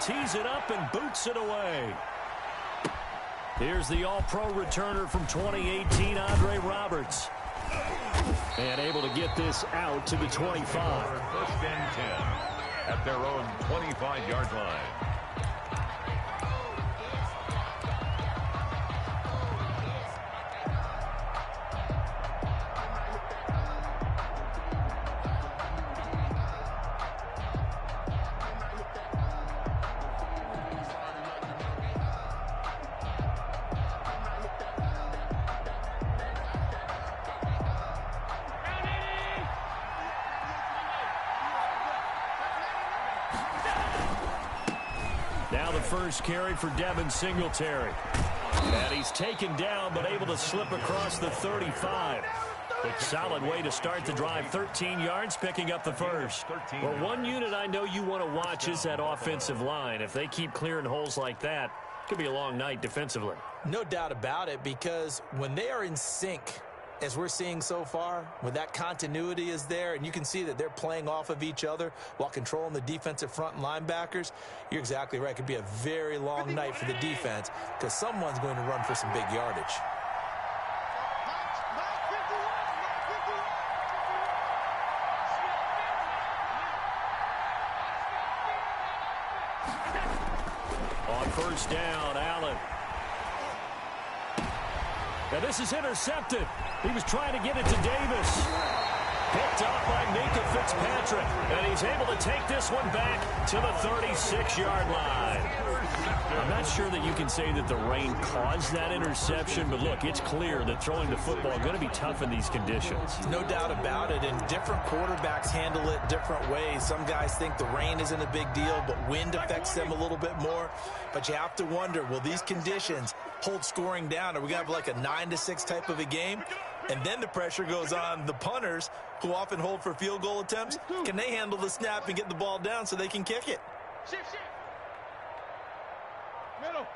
tees it up and boots it away. Here's the all-pro returner from 2018, Andre Roberts. And able to get this out to the 25. First and 10 at their own 25-yard line. Now the first carry for Devin Singletary. And he's taken down, but able to slip across the 35. A solid way to start the drive. 13 yards, picking up the first. Well, one unit I know you want to watch is that offensive line. If they keep clearing holes like that, it could be a long night defensively. No doubt about it, because when they are in sync, as we're seeing so far, when that continuity is there and you can see that they're playing off of each other while controlling the defensive front and linebackers, you're exactly right. It could be a very long night for the defense because someone's going to run for some big yardage. On first down, Allen. Now this is intercepted. He was trying to get it to Davis. Picked up by Minka Fitzpatrick. And he's able to take this one back to the 36-yard line. I'm not sure that you can say that the rain caused that interception, but look, it's clear that throwing the football is going to be tough in these conditions. No doubt about it, and different quarterbacks handle it different ways. Some guys think the rain isn't a big deal, but wind affects them a little bit more. But you have to wonder, will these conditions hold scoring down? Are we going to have like a 9-6 type of a game? And then the pressure goes on the punters, who often hold for field goal attempts. Can they handle the snap and get the ball down so they can kick it? Shift. Middle.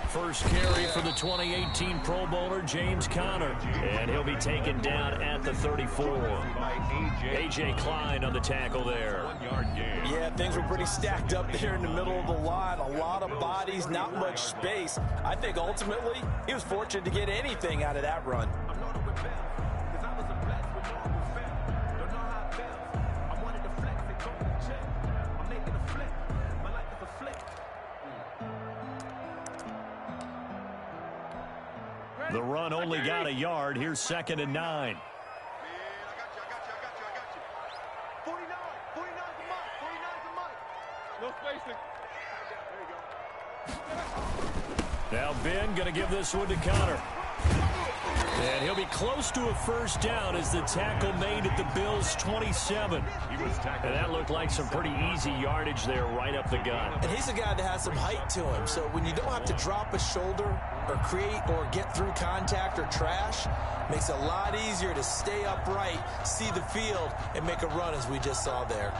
First carry for the 2018 Pro Bowler, James Conner. And he'll be taken down at the 34. A.J. Klein on the tackle there. 1 yard gain. Yeah, things were pretty stacked up there in the middle of the line. A lot of bodies, not much space. I think ultimately he was fortunate to get anything out of that run. The run only got a yard. Here's 2nd and 9. Man, I got you. 49 to Mike. No spacing. There you go. Now Ben going to give this one to Conner. And he'll be close to a first down as the tackle made at the Bills' 27. And that looked like some pretty easy yardage there right up the gut. And he's a guy that has some height to him. So when you don't have to drop a shoulder or create or get through contact or trash, makes it a lot easier to stay upright, see the field, and make a run as we just saw there.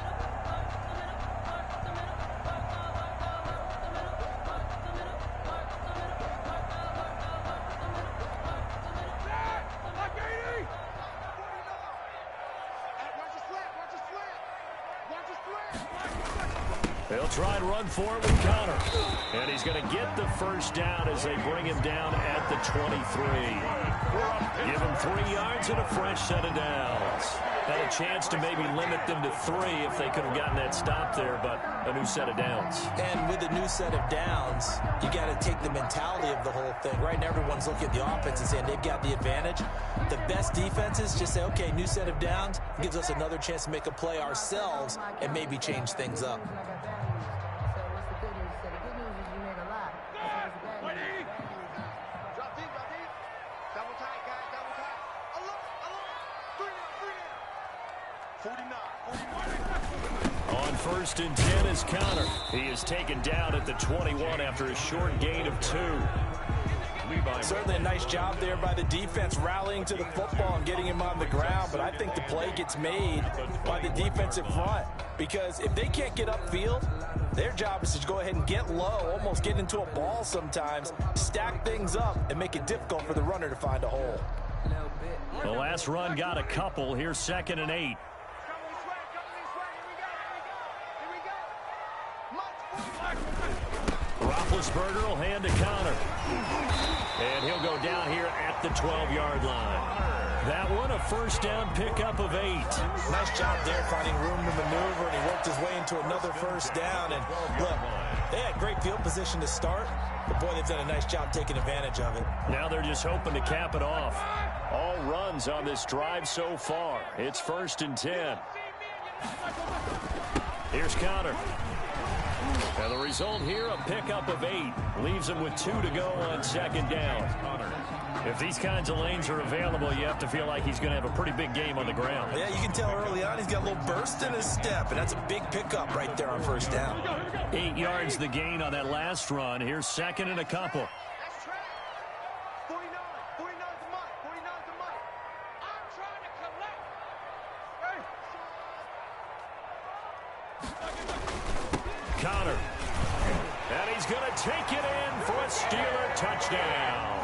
They'll try and run for it with Conner. And he's going to get the first down as they bring him down at the 23. Give him 3 yards and a fresh set of downs. Had a chance to maybe limit them to 3 if they could have gotten that stop there, but a new set of downs. And with a new set of downs, you got to take the mentality of the whole thing. Right now, everyone's looking at the offense and saying they've got the advantage. The best defenses just say, okay, new set of downs gives us another chance to make a play ourselves and maybe change things up. On 1st and 10 is Conner. He is taken down at the 21 after a short gain of 2. Certainly a nice job there by the defense rallying to the football and getting him on the ground, but I think the play gets made by the defensive front because if they can't get upfield, their job is to go ahead and get low, almost get into a ball sometimes, stack things up, and make it difficult for the runner to find a hole. The last run got a couple. Here's 2nd and 8. Roethlisberger will hand to Connor. And he'll go down here at the 12-yard line. That one, a first down pickup of 8. Nice job there finding room to maneuver, and he worked his way into another first down. And look, they had great field position to start, but boy, they've done a nice job taking advantage of it. Now they're just hoping to cap it off. All runs on this drive so far. It's 1st and 10. Here's Connor. And the result here, a pickup of 8. Leaves him with 2 to go on 2nd down. If these kinds of lanes are available, you have to feel like he's going to have a pretty big game on the ground. Yeah, you can tell early on he's got a little burst in his step, and that's a big pickup right there on 1st down. 8 yards the gain on that last run. Here's 2nd and a couple. Connor. And he's going to take it in for a Steeler touchdown.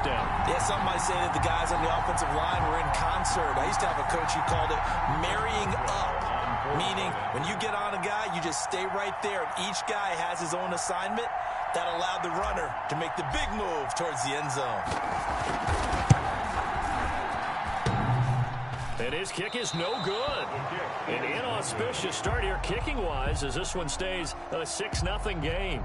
Yeah, some might say that the guys on the offensive line were in concert. I used to have a coach who called it marrying up, meaning when you get on a guy, you just stay right there. And each guy has his own assignment. That allowed the runner to make the big move towards the end zone. And his kick is no good. An inauspicious start here kicking-wise as this one stays a 6-0 game.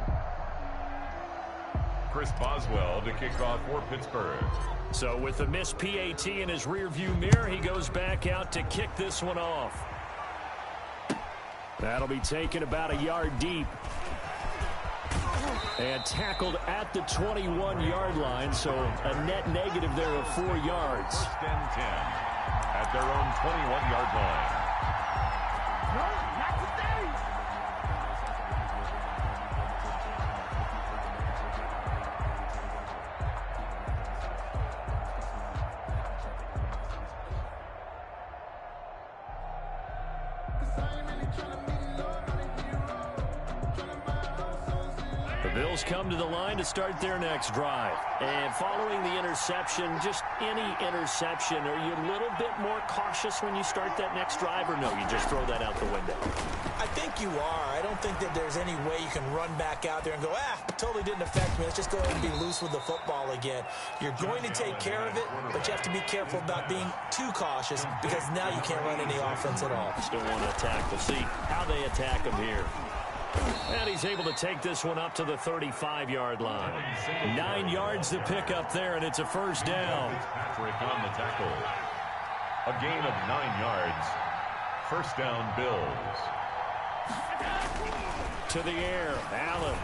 Chris Boswell to kick off for Pittsburgh. So with the missed PAT in his rearview mirror, he goes back out to kick this one off. That'll be taken about a yard deep. And tackled at the 21-yard line, so a net negative there of 4 yards. 1st and 10 at their own 21-yard line. The Bills come to the line to start their next drive. And following the interception, just any interception, are you a little bit more cautious when you start that next drive, or no, you just throw that out the window? I think you are. I don't think that there's any way you can run back out there and go, it totally didn't affect me. Let's just go ahead and be loose with the football again. You're going to take care of it, but you have to be careful about being too cautious because now you can't run any offense at all. Still want to attack. We'll see how they attack him here. And he's able to take this one up to the 35-yard line. 9 yards to pick up there, and it's a first down. Patrick on the tackle. A gain of 9 yards. First down, Bills. To the air, Allen.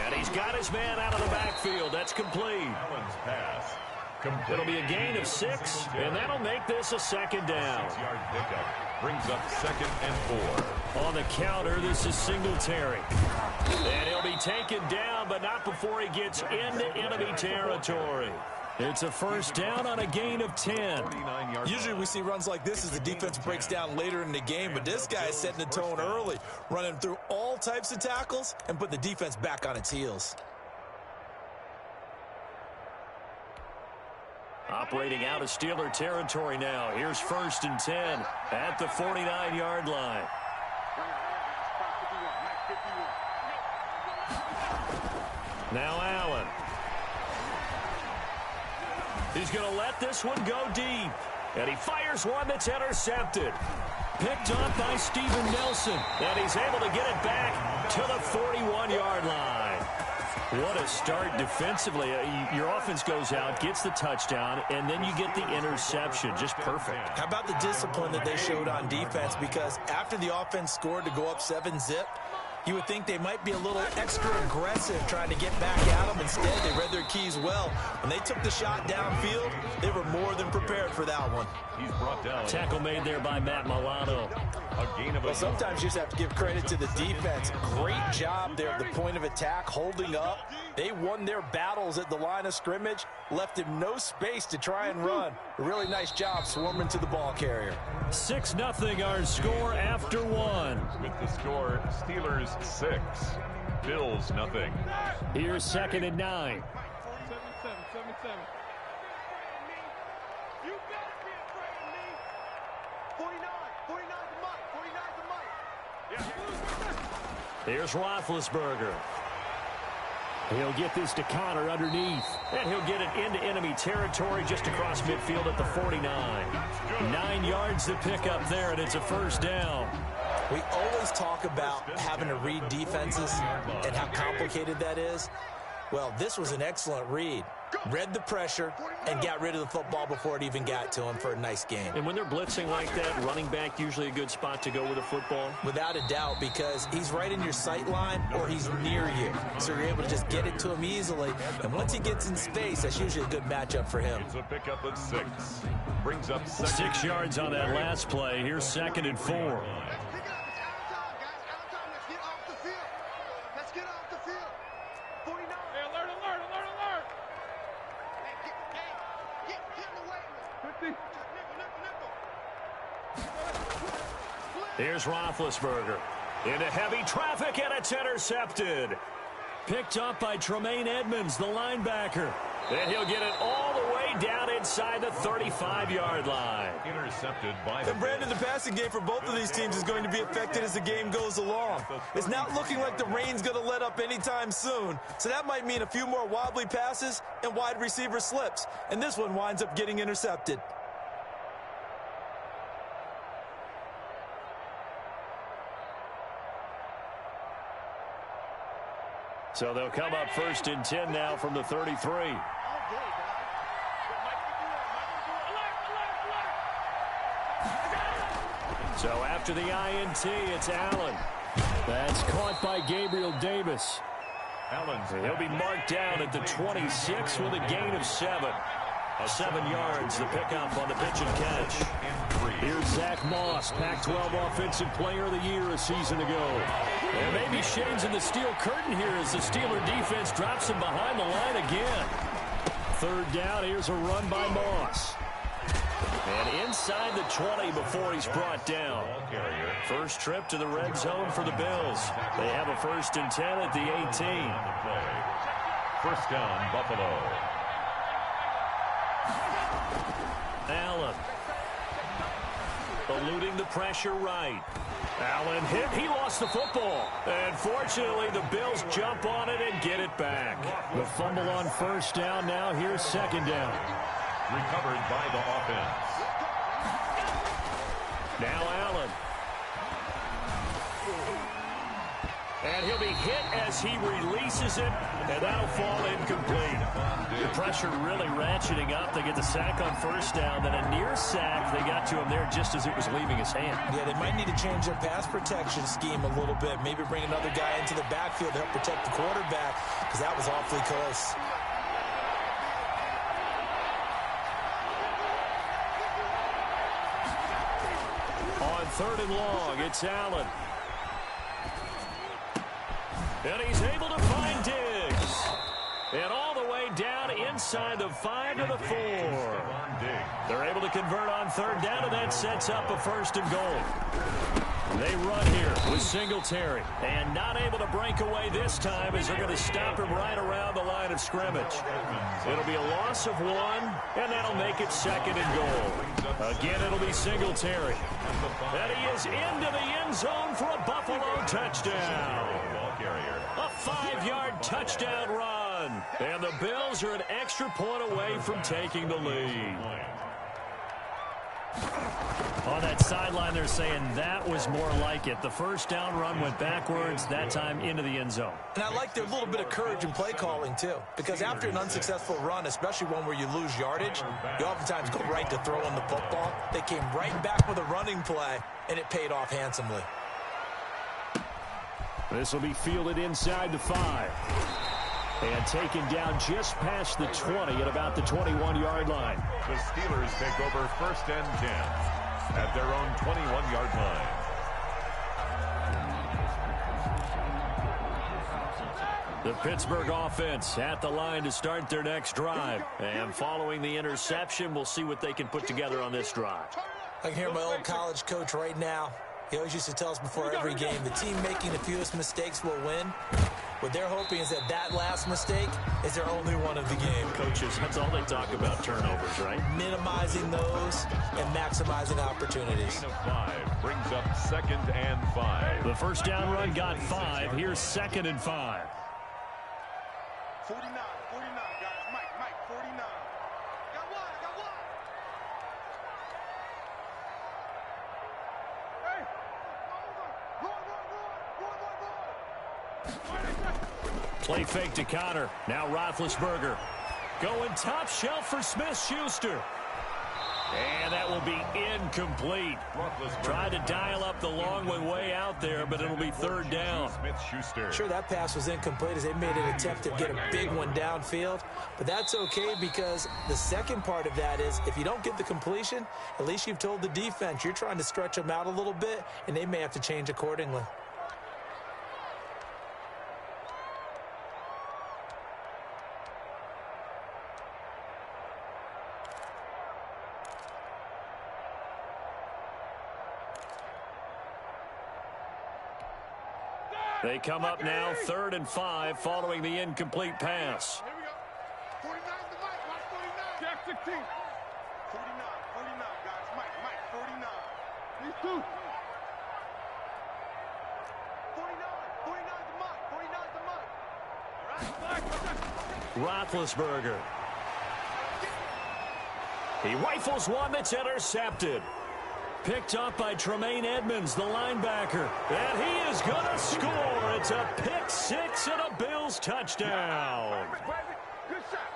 And he's got his man out of the backfield. That's complete. Allen's pass. It'll be a gain of 6, and that'll make this a 2nd down. 6-yard pickup brings up 2nd and 4. On the counter, this is Singletary. And he'll be taken down, but not before he gets into enemy territory. It's a first down on a gain of 10. Usually we see runs like this as the defense breaks down later in the game, but this guy is setting the tone early, running through all types of tackles and put the defense back on its heels. Operating out of Steeler territory now. Here's 1st and 10 at the 49-yard line. Now Allen. He's going to let this one go deep. And he fires one that's intercepted. Picked up by Steven Nelson. And he's able to get it back to the 41-yard line. What a start defensively. Your offense goes out, gets the touchdown, and then you get the interception. Just perfect. How about the discipline that they showed on defense? Because after the offense scored to go up 7-zip, you would think they might be a little extra aggressive trying to get back at them. Instead, they read their keys well. When they took the shot downfield, they were more than prepared for that one. He's brought down. Tackle made there by Matt Milano. Well, sometimes you just have to give credit to the defense. Great job there at the point of attack, holding up. They won their battles at the line of scrimmage, left him no space to try and run. A really nice job swarming to the ball carrier. 6-0 our score after one. With the score, Steelers 6, Bills nothing. Here's 2nd and 9. and 7. You better be afraid of me. 49. 49's a Mike. 49's a Mike. Yeah. Here's Roethlisberger. He'll get this to Connor underneath. And he'll get it into enemy territory just across midfield at the 49. 9 yards to pick up there, and it's a first down. We always talk about having to read defenses and how complicated that is. Well, this was an excellent read. Read the pressure and got rid of the football before it even got to him for a nice gain. And when they're blitzing like that, running back usually a good spot to go with a football? Without a doubt, because he's right in your sight line or he's near you. So you're able to just get it to him easily. And once he gets in space, that's usually a good matchup for him. It's a pickup of 6. Brings up 6 yards on that last play. Here's 2nd and 4. Here's Roethlisberger. Into heavy traffic, and it's intercepted. Picked up by Tremaine Edmonds, the linebacker. And he'll get it all the way down inside the 35-yard line. Intercepted by And Brandon, the passing game for both of these teams is going to be affected as the game goes along. It's not looking like the rain's going to let up anytime soon. So that might mean a few more wobbly passes and wide receiver slips. And this one winds up getting intercepted. So they'll come up 1st and 10 now from the 33. So after the INT, it's Allen. That's caught by Gabriel Davis. He'll be marked down at the 26 with a gain of 7. 7 yards, the pickup on the pitch and catch. Here's Zach Moss, Pac-12 Offensive Player of the Year a season ago. And maybe shades in the steel curtain here as the Steeler defense drops him behind the line again. 3rd down, here's a run by Moss. And inside the 20 before he's brought down. First trip to the red zone for the Bills. They have a 1st and 10 at the 18. First down, Buffalo. Allen. Eluding the pressure right. Allen hit. He lost the football. And fortunately, the Bills jump on it and get it back. The fumble on 1st down. Now here's 2nd down. Recovered by the offense. Now Allen. And he'll be hit as he releases it, and that'll fall incomplete. The pressure really ratcheting up. They get the sack on 1st down, then a near sack. They got to him there just as it was leaving his hand. Yeah, they might need to change their pass protection scheme a little bit. Maybe bring another guy into the backfield to help protect the quarterback, because that was awfully close. On 3rd and long, it's Allen. And he's able to find Diggs. And all the way down inside the 5 to the 4. They're able to convert on 3rd down, and that sets up a 1st and goal. They run here with Singletary. And not able to break away this time as they're going to stop him right around the line of scrimmage. It'll be a loss of 1, and that'll make it 2nd and goal. Again, it'll be Singletary. And he is into the end zone for a Buffalo touchdown. A 5-yard touchdown run. And the Bills are an extra point away from taking the lead. On that sideline, they're saying that was more like it. The 1st down run went backwards, that time into the end zone. And I like their little bit of courage in play calling, too. Because after an unsuccessful run, especially one where you lose yardage, you oftentimes go right to throwing the football. They came right back with a running play, and it paid off handsomely. This will be fielded inside the 5. And taken down just past the 20 at about the 21-yard line. The Steelers take over 1st and 10 at their own 21-yard line. The Pittsburgh offense at the line to start their next drive. And following the interception, we'll see what they can put together on this drive. I can hear my old college coach right now. He always used to tell us before every game, the team making the fewest mistakes will win. What they're hoping is that that last mistake is their only one of the game. Coaches, that's all they talk about, turnovers, right? Minimizing those and maximizing opportunities. Gain of 5 brings up 2nd and 5. The first down run got 5. Here's 2nd and 5. 49, 49, guys. Mike, 49. Got one. Hey, run. Play fake to Connor. Now Roethlisberger. Going top shelf for Smith-Schuster. And that will be incomplete. Tried to dial up the long way out there, but it'll be 3rd down. Smith-Schuster. Sure, that pass was incomplete as they made an attempt to get a big one downfield. But that's okay because the second part of that is if you don't get the completion, at least you've told the defense you're trying to stretch them out a little bit, and they may have to change accordingly. They come up now 3rd and 5 following the incomplete pass. Here we go. 49 to Mike. Mike, 49. Jack 16. 49, guys. Mike, 49. These two. 49 to Mike. 49 to Mike. All right. Roethlisberger. He rifles one that's intercepted. Picked up by Tremaine Edmonds, the linebacker. And he is going to score. It's a pick 6 and a Bills touchdown. Good shot.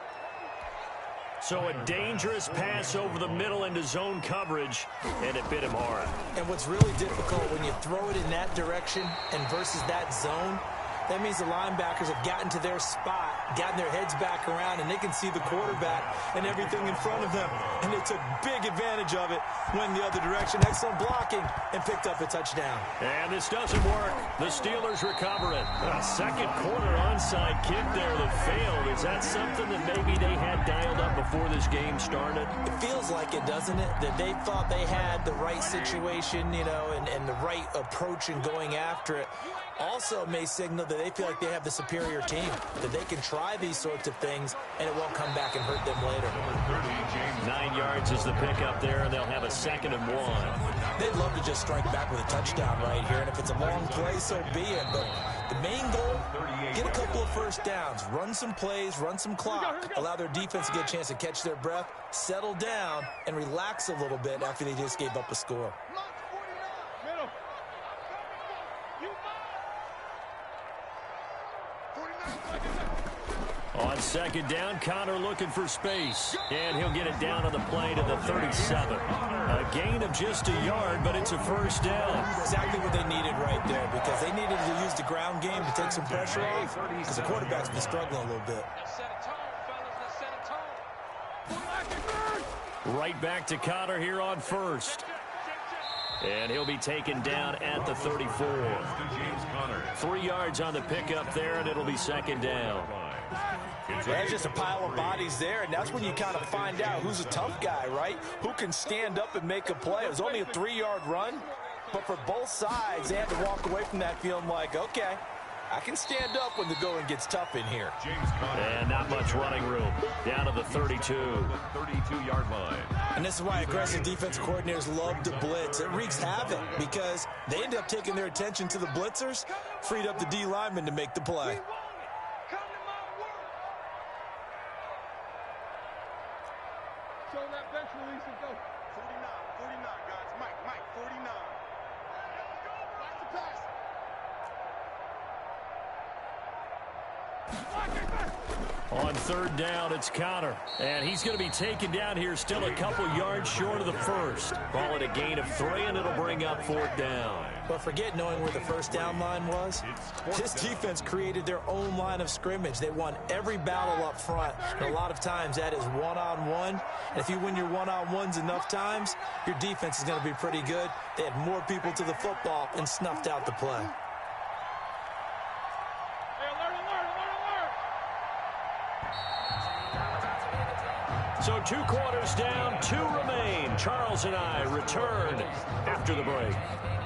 So a dangerous pass over the middle into zone coverage, and it bit him hard. And what's really difficult when you throw it in that direction and versus that zone, that means the linebackers have gotten to their spot, gotten their heads back around, and they can see the quarterback and everything in front of them. And they took big advantage of it, went the other direction, excellent blocking, and picked up a touchdown. And this doesn't work. The Steelers recover it. A second quarter onside kick there that failed. Is that something that maybe they had dialed up before this game started? It feels like it, doesn't it? That they thought they had the right situation, you know, and the right approach in going after it. Also may signal that they feel like they have the superior team, that they can try these sorts of things, and it won't come back and hurt them later. 9 yards is the pickup there, and they'll have a 2nd and 1. They'd love to just strike back with a touchdown right here, and if it's a long play, so be it. But the main goal, get a couple of first downs, run some plays, run some clock, allow their defense to get a chance to catch their breath, settle down, and relax a little bit after they just gave up a score. Middle. On 2nd down, Connor looking for space. And he'll get it down on the play to the 37. A gain of just a yard, but it's a first down. Exactly what they needed right there, because they needed to use the ground game to take some pressure off, because the quarterback's been struggling a little bit. Right back to Connor here on 1st. And he'll be taken down at the 34. 3 yards on the pickup there, and it'll be 2nd down. There's just a pile of bodies there, and that's when you kind of find out who's a tough guy, right? Who can stand up and make a play. It was only a 3-yard run, but for both sides, they had to walk away from that feeling like, okay, I can stand up when the going gets tough in here. And not much running room. Down to the 32. 32-yard line. And this is why aggressive defensive coordinators love to blitz. It wreaks havoc because they end up taking their attention to the blitzers, freed up the D lineman to make the play. Show that bench release and go. 49, guys. Mike, 49. Watch the pass. On 3rd down, it's Connor. And he's going to be taken down here still a couple yards short of the first. Call it a gain of 3, and it'll bring up 4th down. But forget knowing where the first down line was. This defense created their own line of scrimmage. They won every battle up front. And a lot of times that is one-on-one. And if you win your one-on-ones enough times, your defense is going to be pretty good. They had more people to the football and snuffed out the play. So 2 quarters down, 2 remain. Charles and I return after the break.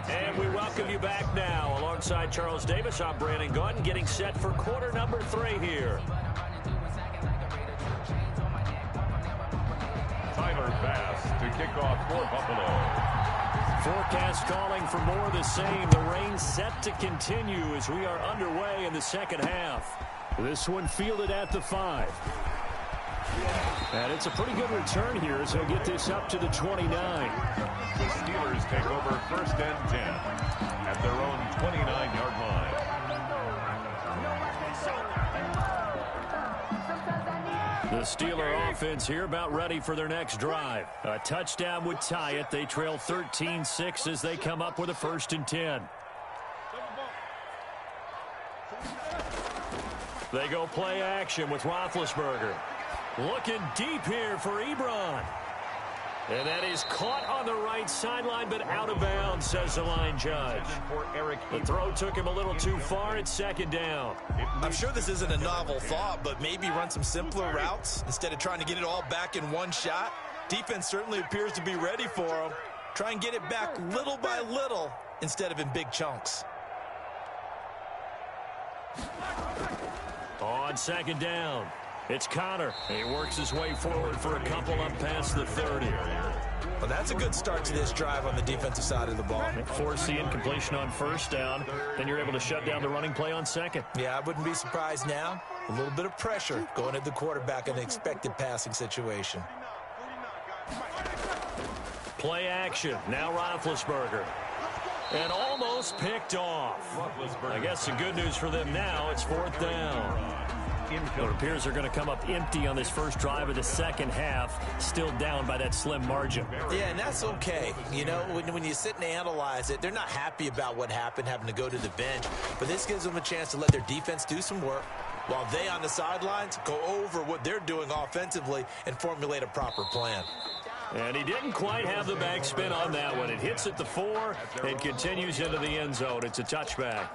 And we welcome you back now. Alongside Charles Davis, I'm Brandon Gaudin, getting set for quarter number 3 here. Tyler Bass to kick off for Buffalo. Forecast calling for more of the same. The rain set to continue as we are underway in the second half. This one fielded at the 5. And it's a pretty good return here as he'll get this up to the 29. The Steelers take over 1st and 10 at their own 29-yard line. The Steeler offense here about ready for their next drive. A touchdown would tie it. They trail 13-6 as they come up with a 1st and 10. They go play action with Roethlisberger. Looking deep here for Ebron. And that is caught on the right sideline, but out of bounds, says the line judge. The throw took him a little too far. It's 2nd down. I'm sure this isn't a novel thought, but maybe run some simpler routes instead of trying to get it all back in one shot. Defense certainly appears to be ready for him. Try and get it back little by little instead of in big chunks. On 2nd down, it's Connor. He works his way forward for a couple up past the 30. Well, that's a good start to this drive on the defensive side of the ball. Force the incompletion on 1st down. Then you're able to shut down the running play on 2nd. Yeah, I wouldn't be surprised now. A little bit of pressure going at the quarterback in an expected passing situation. Play action. Now Roethlisberger. And almost picked off. I guess the good news for them now, it's 4th down. It appears they're going to come up empty on this first drive of the second half, still down by that slim margin. Yeah, and that's okay. You know, when you sit and analyze it, they're not happy about what happened, having to go to the bench. But this gives them a chance to let their defense do some work while they on the sidelines go over what they're doing offensively and formulate a proper plan. And he didn't quite have the backspin on that one. It hits at the 4 and continues into the end zone. It's a touchback.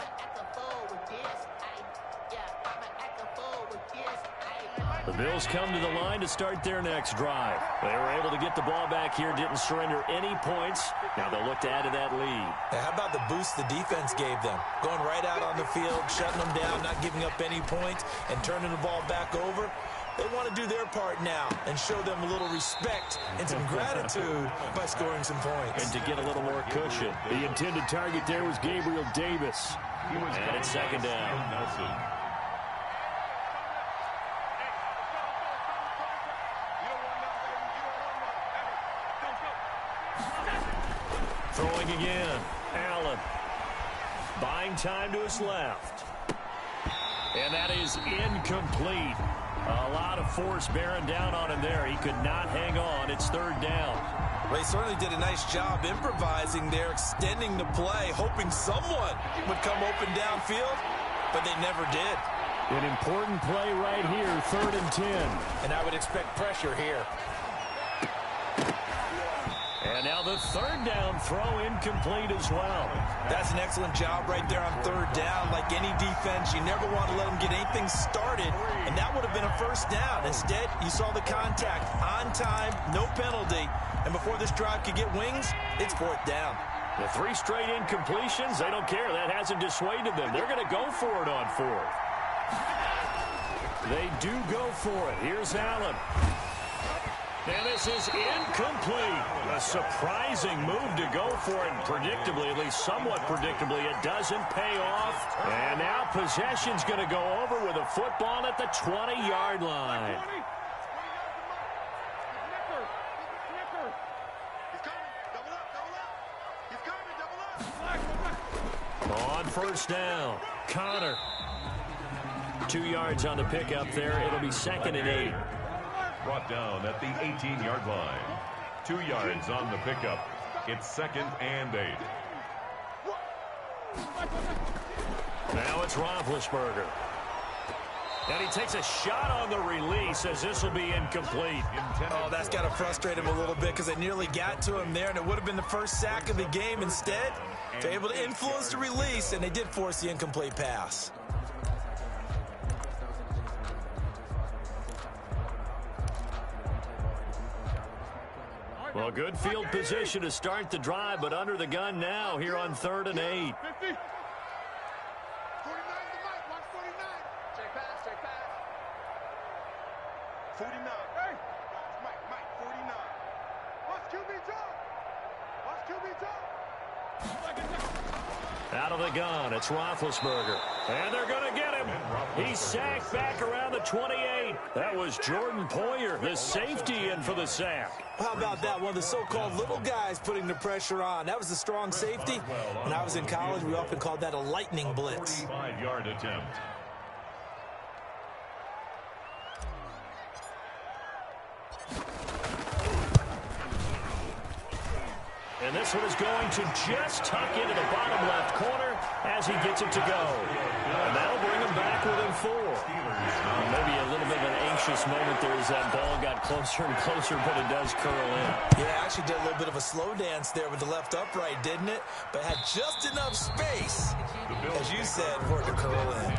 The Bills come to the line to start their next drive. They were able to get the ball back here, didn't surrender any points. Now they'll look to add to that lead. Now, how about the boost the defense gave them? Going right out on the field, shutting them down, not giving up any points, and turning the ball back over. They want to do their part now and show them a little respect and some gratitude by scoring some points. And to get a little more cushion. The intended target there was Gabriel Davis. And it's 2nd down. Throwing again. Allen. Buying time to his left. And that is incomplete. A lot of force bearing down on him there. He could not hang on. It's 3rd down. Well, he certainly did a nice job improvising there, extending the play, hoping someone would come open downfield, but they never did. An important play right here, 3rd and 10. And I would expect pressure here. And now the 3rd down throw incomplete as well. That's an excellent job right there on 3rd down. Like any defense, you never want to let them get anything started, and that would have been a 1st down. Instead, you saw the contact on time, no penalty, and before this drive could get wings, it's 4th down. The 3 straight incompletions, they don't care. That hasn't dissuaded them. They're going to go for it on 4th. They do go for it. Here's Allen. And this is incomplete. A surprising move to go for it. And predictably, at least somewhat predictably, it doesn't pay off. And now possession's going to go over with a football at the 20-yard line. On 1st down, Connor. 2 yards on the pickup there. It'll be 2nd and 8. Brought down at the 18-yard line. 2 yards on the pickup. It's 2nd and 8. Now it's Roethlisberger. And he takes a shot on the release as this will be incomplete. Oh, that's got to frustrate him a little bit because they nearly got to him there, and it would have been the first sack of the game. Instead, they're able to influence the release, and they did force the incomplete pass. Well, good field position to start the drive, but under the gun now here on 3rd and 8. 50. 49 to Mike. Watch 49. Check pass. 49. Hey. Mike. 49. Watch QB talk. Out of the gun, it's Roethlisberger. And they're going to get him. He's sacked back around the 28. That was Jordan Poyer, the safety, in for the sack. How about that? One of the so-called little guys putting the pressure on. That was the strong safety. When I was in college, we often called that a lightning blitz. 45-yard attempt. And this one is going to just tuck into the bottom left corner as he gets it to go. And that'll bring him back within 4. Maybe a little bit of an anxious moment there as that ball got closer and closer, but it does curl in. Yeah, actually did a little bit of a slow dance there with the left upright, didn't it? But had just enough space, as you said, for it to curl in.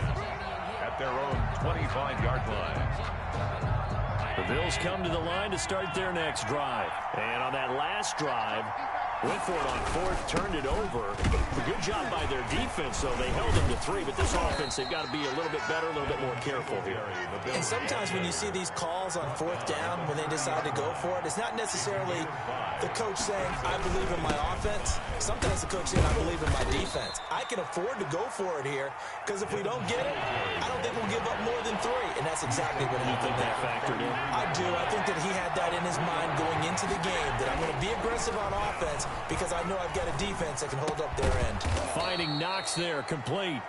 At their own 25-yard line. The Bills come to the line to start their next drive. And on that last drive, went for it on 4th, turned it over. A good job by their defense, though. They held them to 3, but this offense, they've got to be a little bit better, a little bit more careful here. And sometimes when you see these calls on 4th down, when they decide to go for it, it's not necessarily the coach saying, I believe in my offense. Sometimes the coach saying, I believe in my defense. I can afford to go for it here, because if we don't get it, I don't think we'll give up more than 3. And that's exactly what happened there. Factored in? I do. I think that he had that in his mind going into the game, that I'm going to be aggressive on offense because I know I've got a defense that can hold up their end. Finding Knox there, complete.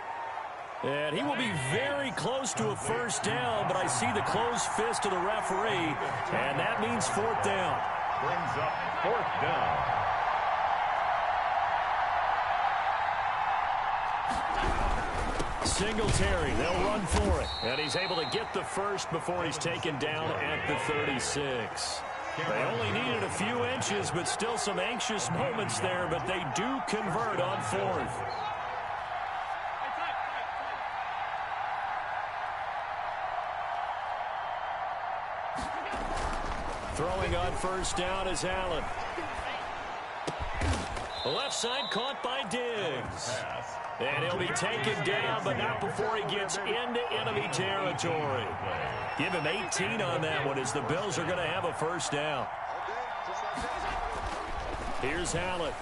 And he will be very close to a 1st down, but I see the closed fist of the referee, and that means 4th down. Brings up 4th down. Singletary, they'll run for it. And he's able to get the first before he's taken down at the 36. They only needed a few inches, but still some anxious moments there, but they do convert on 4th. Throwing on 1st down is Allen. The left side caught by Diggs. And he'll be taken down, but not before he gets into enemy territory. Give him 18 on that one as the Bills are going to have a 1st down. Here's Allen.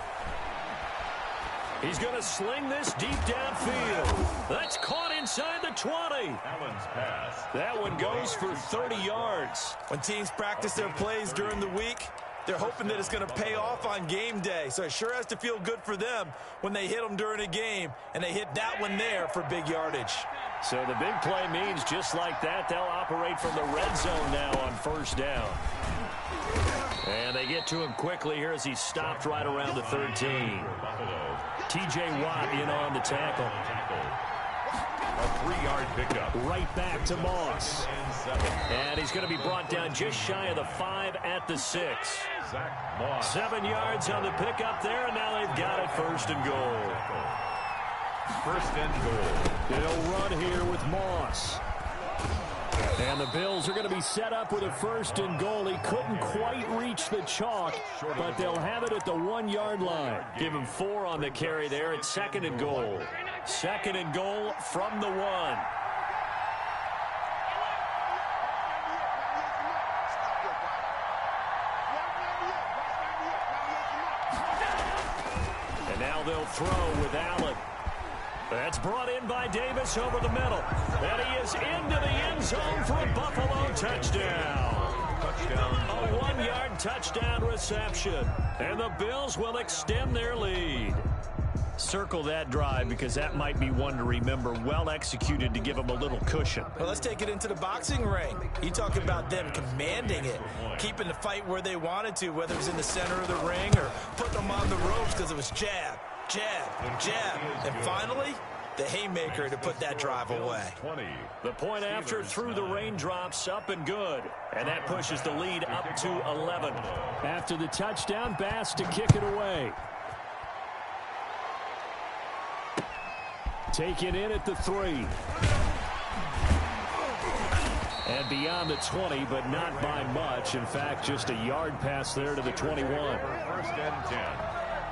He's going to sling this deep downfield. That's caught inside the 20. Allen's pass. That one goes for 30 yards. When teams practice their plays during the week, they're hoping that it's going to pay off on game day. So it sure has to feel good for them when they hit them during a game, and they hit that one there for big yardage. So the big play means just like that, they'll operate from the red zone now on 1st down. And they get to him quickly here as he's stopped right around the 13. T.J. Watt in on the tackle. A 3-yard pickup. Right back to Moss. And he's going to be brought down just shy of the 5 at the 6. Zach Moss. 7 yards on the pickup there, and now they've got it 1st and goal. 1st and goal. They'll run here with Moss. And the Bills are going to be set up with a 1st and goal. He couldn't quite reach the chalk, but they'll have it at the 1-yard line. Give him 4 on the carry there. It's 2nd and goal. 2nd and goal from the 1. And now they'll throw with Allen. That's brought in by Davis over the middle. And he is into the end zone for a Buffalo touchdown. A 1-yard touchdown reception. And the Bills will extend their lead. Circle that drive because that might be one to remember. Well executed to give them a little cushion. Well, let's take it into the boxing ring. You talk about them commanding it, keeping the fight where they wanted to, whether it was in the center of the ring or putting them on the ropes because it was jab, jab, jab. And finally, the haymaker to put that drive away. The point after through the raindrops, up and good. And that pushes the lead up to 11. After the touchdown, Bass to kick it away. Taken in at the 3. And beyond the 20, but not by much. In fact, just a yard pass there to the 21. First and 10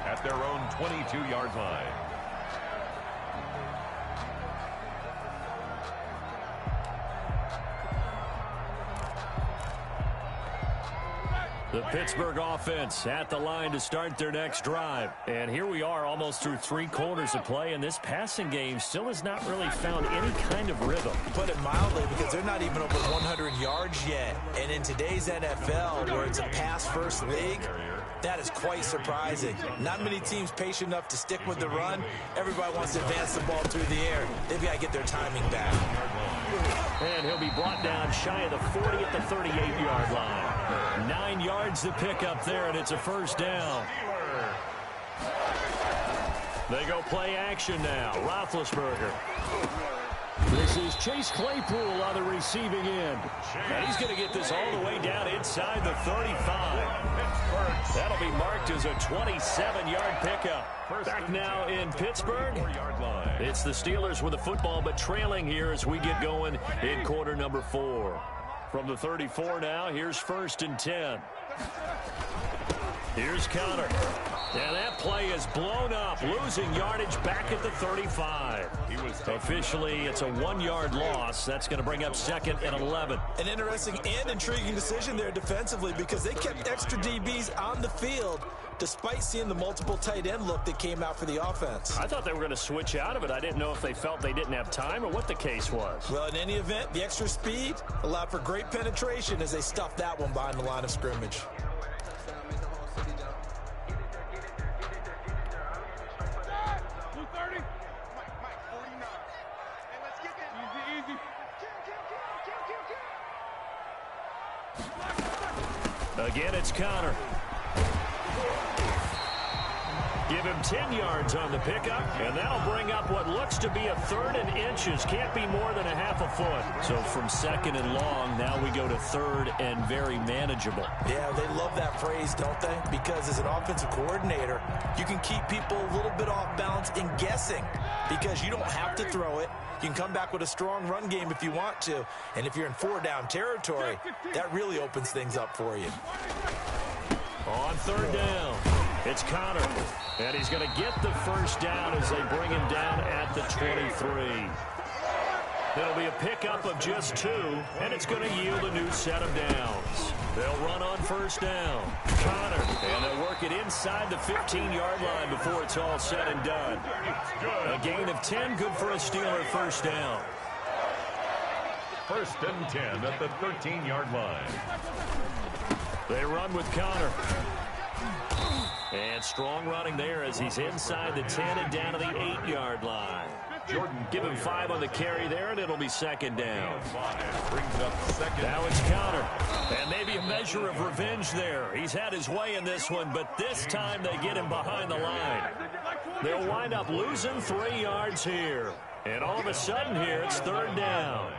at their own 22-yard line. The Pittsburgh offense at the line to start their next drive. And here we are almost through 3 quarters of play, and this passing game still has not really found any kind of rhythm. Put it mildly, because they're not even over 100 yards yet. And in today's NFL, where it's a pass-first league, that is quite surprising. Not many teams patient enough to stick with the run. Everybody wants to advance the ball through the air. They've got to get their timing back. And he'll be brought down shy of the 40 at the 38-yard line. 9 yards to pick up there, and it's a first down. They go play action now. Roethlisberger. This is Chase Claypool on the receiving end. And he's going to get this all the way down inside the 35. That'll be marked as a 27-yard pickup. Back now in Pittsburgh. It's the Steelers with the football, but trailing here as we get going in quarter number 4. From the 34 now, here's 1st and 10. Here's Connor. And that play is blown up, losing yardage back at the 35. Officially, it's a 1-yard loss. That's going to bring up 2nd and 11. An interesting and intriguing decision there defensively, because they kept extra DBs on the field despite seeing the multiple tight end look that came out for the offense. I thought they were going to switch out of it. I didn't know if they felt they didn't have time or what the case was. Well, in any event, the extra speed allowed for great penetration as they stuffed that one behind the line of scrimmage. Again, it's Connor. Give him 10 yards on the pickup, and that'll bring up what looks to be a 3rd and inches. Can't be more than a half a foot. So from 2nd and long, now we go to 3rd and very manageable. Yeah, they love that phrase, don't they? Because as an offensive coordinator, you can keep people a little bit off balance in guessing, because you don't have to throw it. You can come back with a strong run game if you want to. And if you're in 4-down territory, that really opens things up for you. On 3rd down, it's Connor. And he's going to get the first down as they bring him down at the 23. It'll be a pickup of just 2, and it's going to yield a new set of downs. They'll run on 1st down. Connor, and they'll work it inside the 15-yard line before it's all said and done. A gain of 10, good for a Steeler first down. 1st and 10 at the 13-yard line. They run with Connor. And strong running there as he's inside the 10 and down to the 8-yard line. Jordan, give him 5 on the carry there, and it'll be 2nd down. Now it's Connor. And maybe a measure of revenge there. He's had his way in this one, but this time they get him behind the line. They'll wind up losing 3 yards here. And all of a sudden here, it's 3rd down.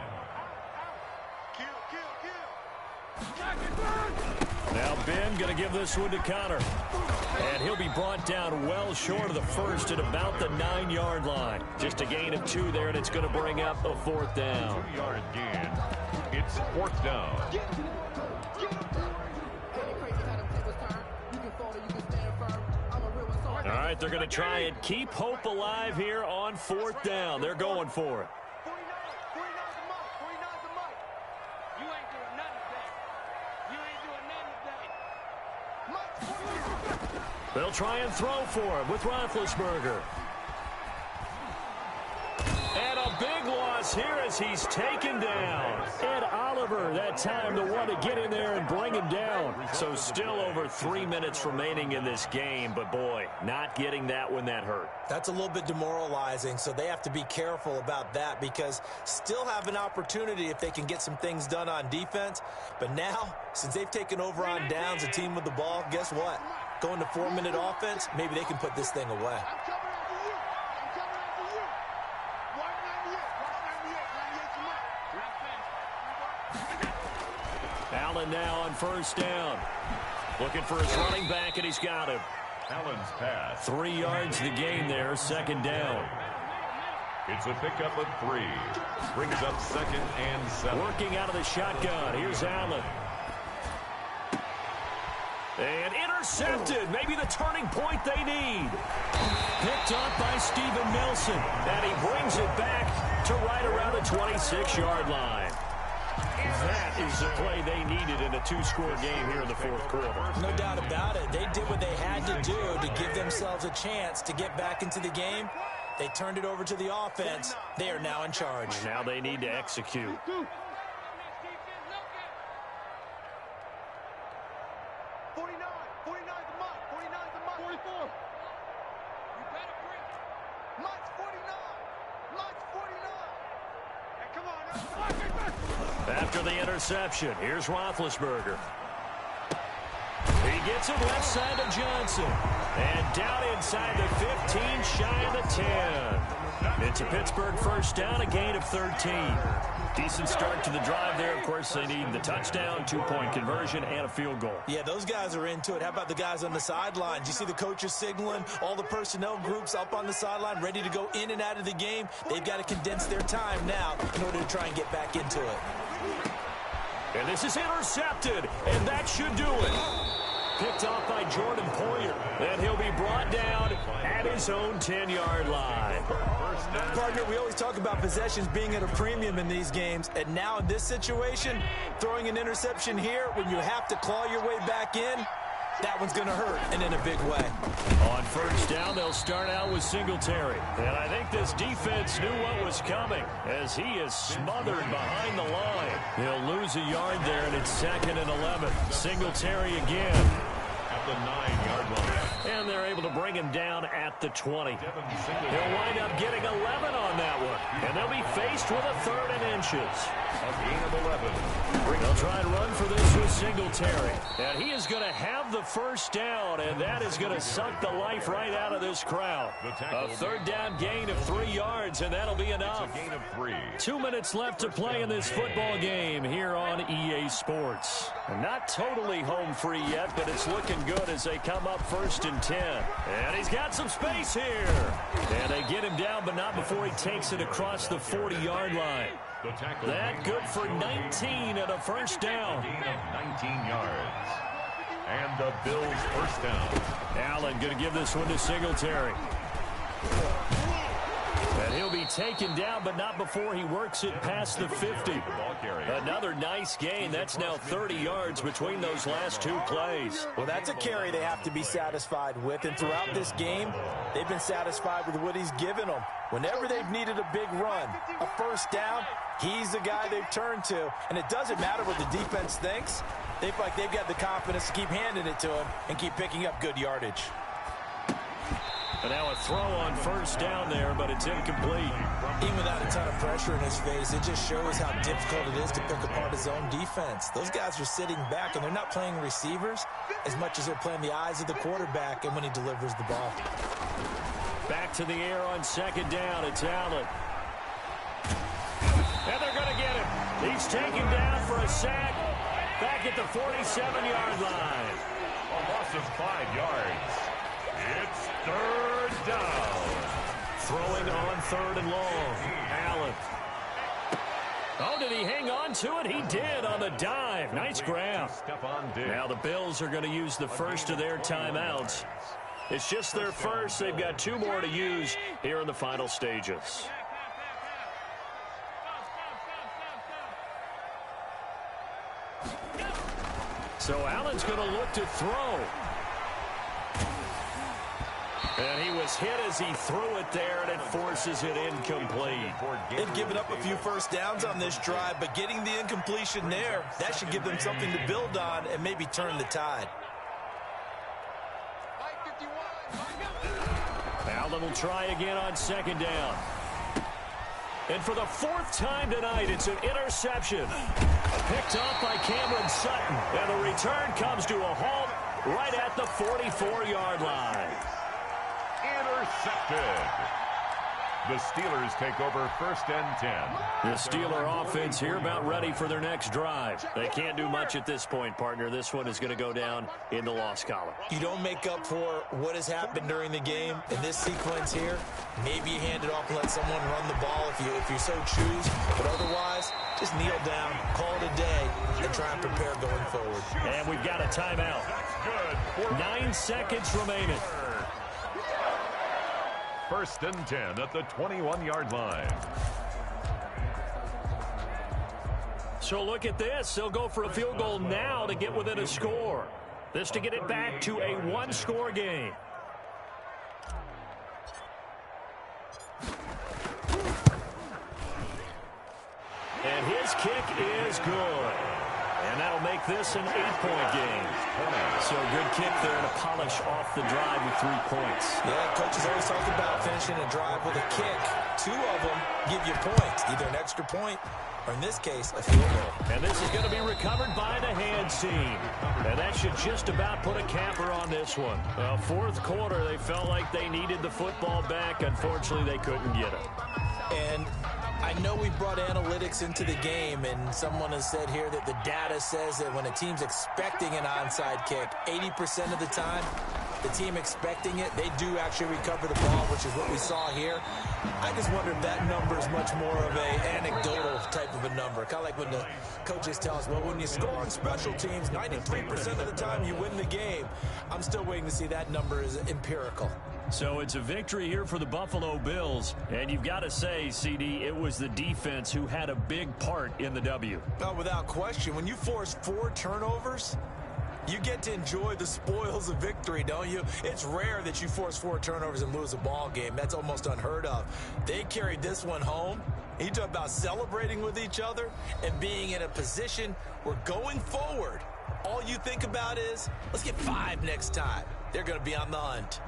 Now Ben going to give this one to Connor. And he'll be brought down well short of the 1st at about the 9-yard line. Just a gain of 2 there, and it's going to bring up a 4th down. 2-yard gain. It's 4th down. All right, they're going to try and keep hope alive here on 4th down. They're going for it. They'll try and throw for him with Roethlisberger. And a big loss here as he's taken down. Ed Oliver, that time the one to get in there and bring him down. So still over 3 minutes remaining in this game, but boy, not getting that when that hurt. That's a little bit demoralizing, so they have to be careful about that, because still have an opportunity if they can get some things done on defense. But now, since they've taken over on downs, a team with the ball, guess what? Going to 4-minute offense, maybe they can put this thing away. Allen now on 1st down. Looking for his running back, and he's got him. Allen's pass. 3 yards the gain there, 2nd down. It's a pickup of 3. Brings up 2nd and 7. Working out of the shotgun. Here's Allen. And intercepted. Maybe the turning point they need. Picked up by Steven Nelson. And he brings it back to right around the 26-yard line. That is the play they needed in a 2-score game here in the 4th quarter. No doubt about it. They did what they had to do to give themselves a chance to get back into the game. They turned it over to the offense. They are now in charge. Now they need to execute. 49 the mark. 49 the mark. 44. You better bring it. Mark's 49. Mark's 49. Hey, come on. After the interception, here's Roethlisberger. He gets it left side to Johnson. And down inside the 15, shy of the 10. It's a Pittsburgh first down, a gain of 13. Decent start to the drive there. Of course, they need the touchdown, 2-point conversion, and a field goal. Yeah, those guys are into it. How about the guys on the sidelines? You see the coaches signaling, all the personnel groups up on the sideline, ready to go in and out of the game. They've got to condense their time now in order to try and get back into it. And this is intercepted, and that should do it. Picked off by Jordan Poyer, and he'll be brought down at his own 10-yard line. Partner, we always talk about possessions being at a premium in these games, and now in this situation, throwing an interception here when you have to claw your way back in, that one's going to hurt, and in a big way. On first down, they'll start out with Singletary. And I think this defense knew what was coming as he is smothered behind the line. He'll lose a yard there, and it's 2nd and 11. Singletary again. At the 9-yard line. And they're able to bring him down at the 20. He'll wind up getting 11 on that one. And they'll be faced with a 3rd and inches. A gain of 11. They'll try and run for this with Singletary. And he is going to have the first down, and that is going to suck the life right out of this crowd. A 3rd down gain of 3 yards, and that'll be enough. A gain of 3. 2 minutes left to play in this football game here on EA Sports. Not totally home free yet, but it's looking good as they come up 1st and 10. And he's got some space here. And they get him down, but not before he takes it across the 40-yard line. That good for 19 and a first down. Gain of 19 yards. And the Bills first down. Allen going to give this one to Singletary. And he'll be taken down, but not before he works it past the 50. Another nice gain. That's now 30 yards between those last 2 plays. Well, that's a carry they have to be satisfied with. And throughout this game, they've been satisfied with what he's given them. Whenever they've needed a big run, a first down, he's the guy they've turned to. And it doesn't matter what the defense thinks. They feel like they've got the confidence to keep handing it to him and keep picking up good yardage. And now a throw on first down there, but it's incomplete. Even without a ton of pressure in his face, it just shows how difficult it is to pick apart his own defense. Those guys are sitting back, and they're not playing receivers as much as they're playing the eyes of the quarterback and when he delivers the ball. Back to the air on 2nd down. It's Allen. And they're going to get him. He's taken down for a sack back at the 47-yard line. A loss of 5 yards. It's 3rd down. Throwing on 3rd and long. Allen. Oh, did he hang on to it? He did on the dive. Nice grab. Now the Bills are going to use the first of their timeouts. It's just their first. They've got 2 more to use here in the final stages. So Allen's going to look to throw. And he was hit as he threw it there, and it forces it incomplete. They've given up a few first downs on this drive, but getting the incompletion there, that should give them something to build on and maybe turn the tide. Allen will try again on 2nd down. And for the 4th time tonight, it's an interception. Picked off by Cameron Sutton. And the return comes to a halt right at the 44-yard line. Intercepted. The Steelers take over 1st and 10. The Steeler offense here about ready for their next drive. They can't do much at this point, partner. This one is going to go down in the loss column. You don't make up for what has happened during the game in this sequence here. Maybe you hand it off and let someone run the ball if you so choose. But otherwise, just kneel down, call it a day, and try and prepare going forward. And we've got a timeout. That's good. 9 seconds remaining. 1st and 10 at the 21-yard line. So look at this. They'll go for a field goal now to get within a score. This to get it back to a one-score game. And his kick is good. And that'll make this an 8-point game. So a good kick there to polish off the drive with 3 points. Yeah, coaches always talk about finishing a drive with a kick. 2 of them give you points, either an extra point or, in this case, a field goal. And this is going to be recovered by the hands team. And that should just about put a capper on this one. Fourth quarter, they felt like they needed the football back. Unfortunately, they couldn't get it. And I know we brought analytics into the game, and someone has said here that the data says that when a team's expecting an onside kick, 80% of the time, the team expecting it, they do actually recover the ball, which is what we saw here. I just wonder if that number is much more of an anecdotal type of a number. Kind of like when the coaches tell us, well, when you score on special teams, 93% of the time you win the game. I'm still waiting to see that number is empirical. So it's a victory here for the Buffalo Bills. And you've got to say, CD, it was the defense who had a big part in the W. Oh, without question. When you force 4 turnovers, you get to enjoy the spoils of victory, don't you? It's rare that you force 4 turnovers and lose a ball game. That's almost unheard of. They carried this one home. You talk about celebrating with each other and being in a position where going forward, all you think about is, let's get 5 next time. They're going to be on the hunt.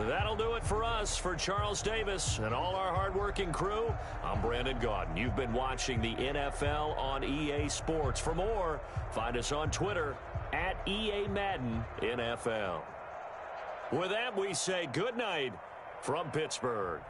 That'll do it for us. For Charles Davis and all our hardworking crew, I'm Brandon Gaudin. You've been watching the NFL on EA Sports. For more, find us on Twitter at EA Madden NFL. With that, we say good night from Pittsburgh.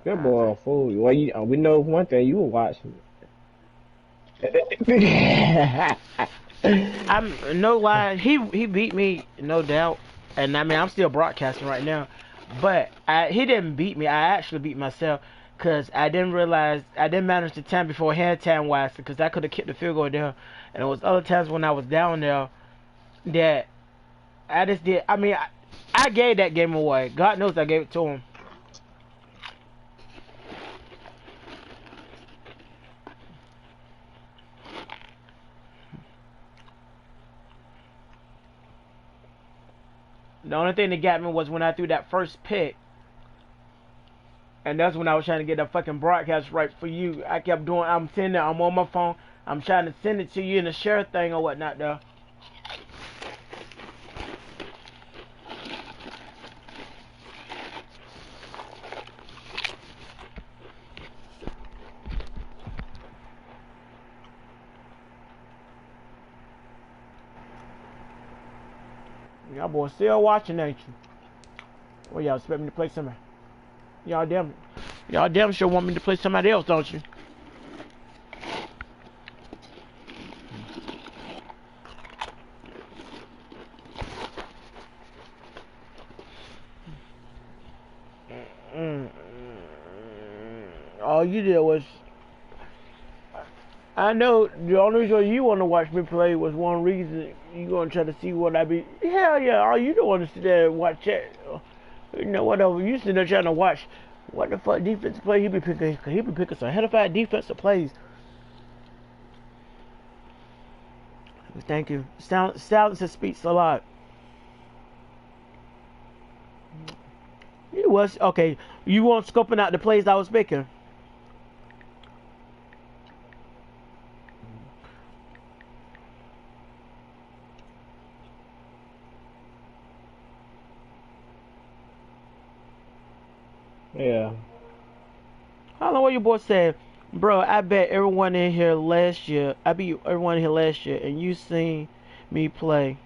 That boy a fool. Well, we know one thing, you were watching. I'm no lie. He beat me, no doubt. And I mean, I'm still broadcasting right now. But he didn't beat me. I actually beat myself because I didn't realize I didn't manage the time beforehand time wise because I could have kicked the field goal there. And it was other times when I was down there that I just did. I mean, I gave that game away. God knows I gave it to him. The only thing that got me was when I threw that first pick. And that's when I was trying to get the fucking broadcast right for you. I kept doing, I'm sending it, I'm on my phone. I'm trying to send it to you in the share thing or whatnot, though. Y'all boys still watching, ain't you? Well, y'all expect me to play somebody? Y'all damn sure want me to play somebody else, don't you? All you did was, I know the only reason you want to watch me play was one reason. You gonna try to see what I be. Hell yeah, all you do want to sit there and watch it. You know, whatever. You sitting there trying to watch what the fuck defensive play he be picking. He be picking some head-of-fat defensive plays. Thank you. Silence speaks a lot. You was okay. You weren't scoping out the plays I was picking. Yeah. I don't know what your boy said. Bro, I bet everyone in here last year, I beat everyone in here last year, and you seen me play.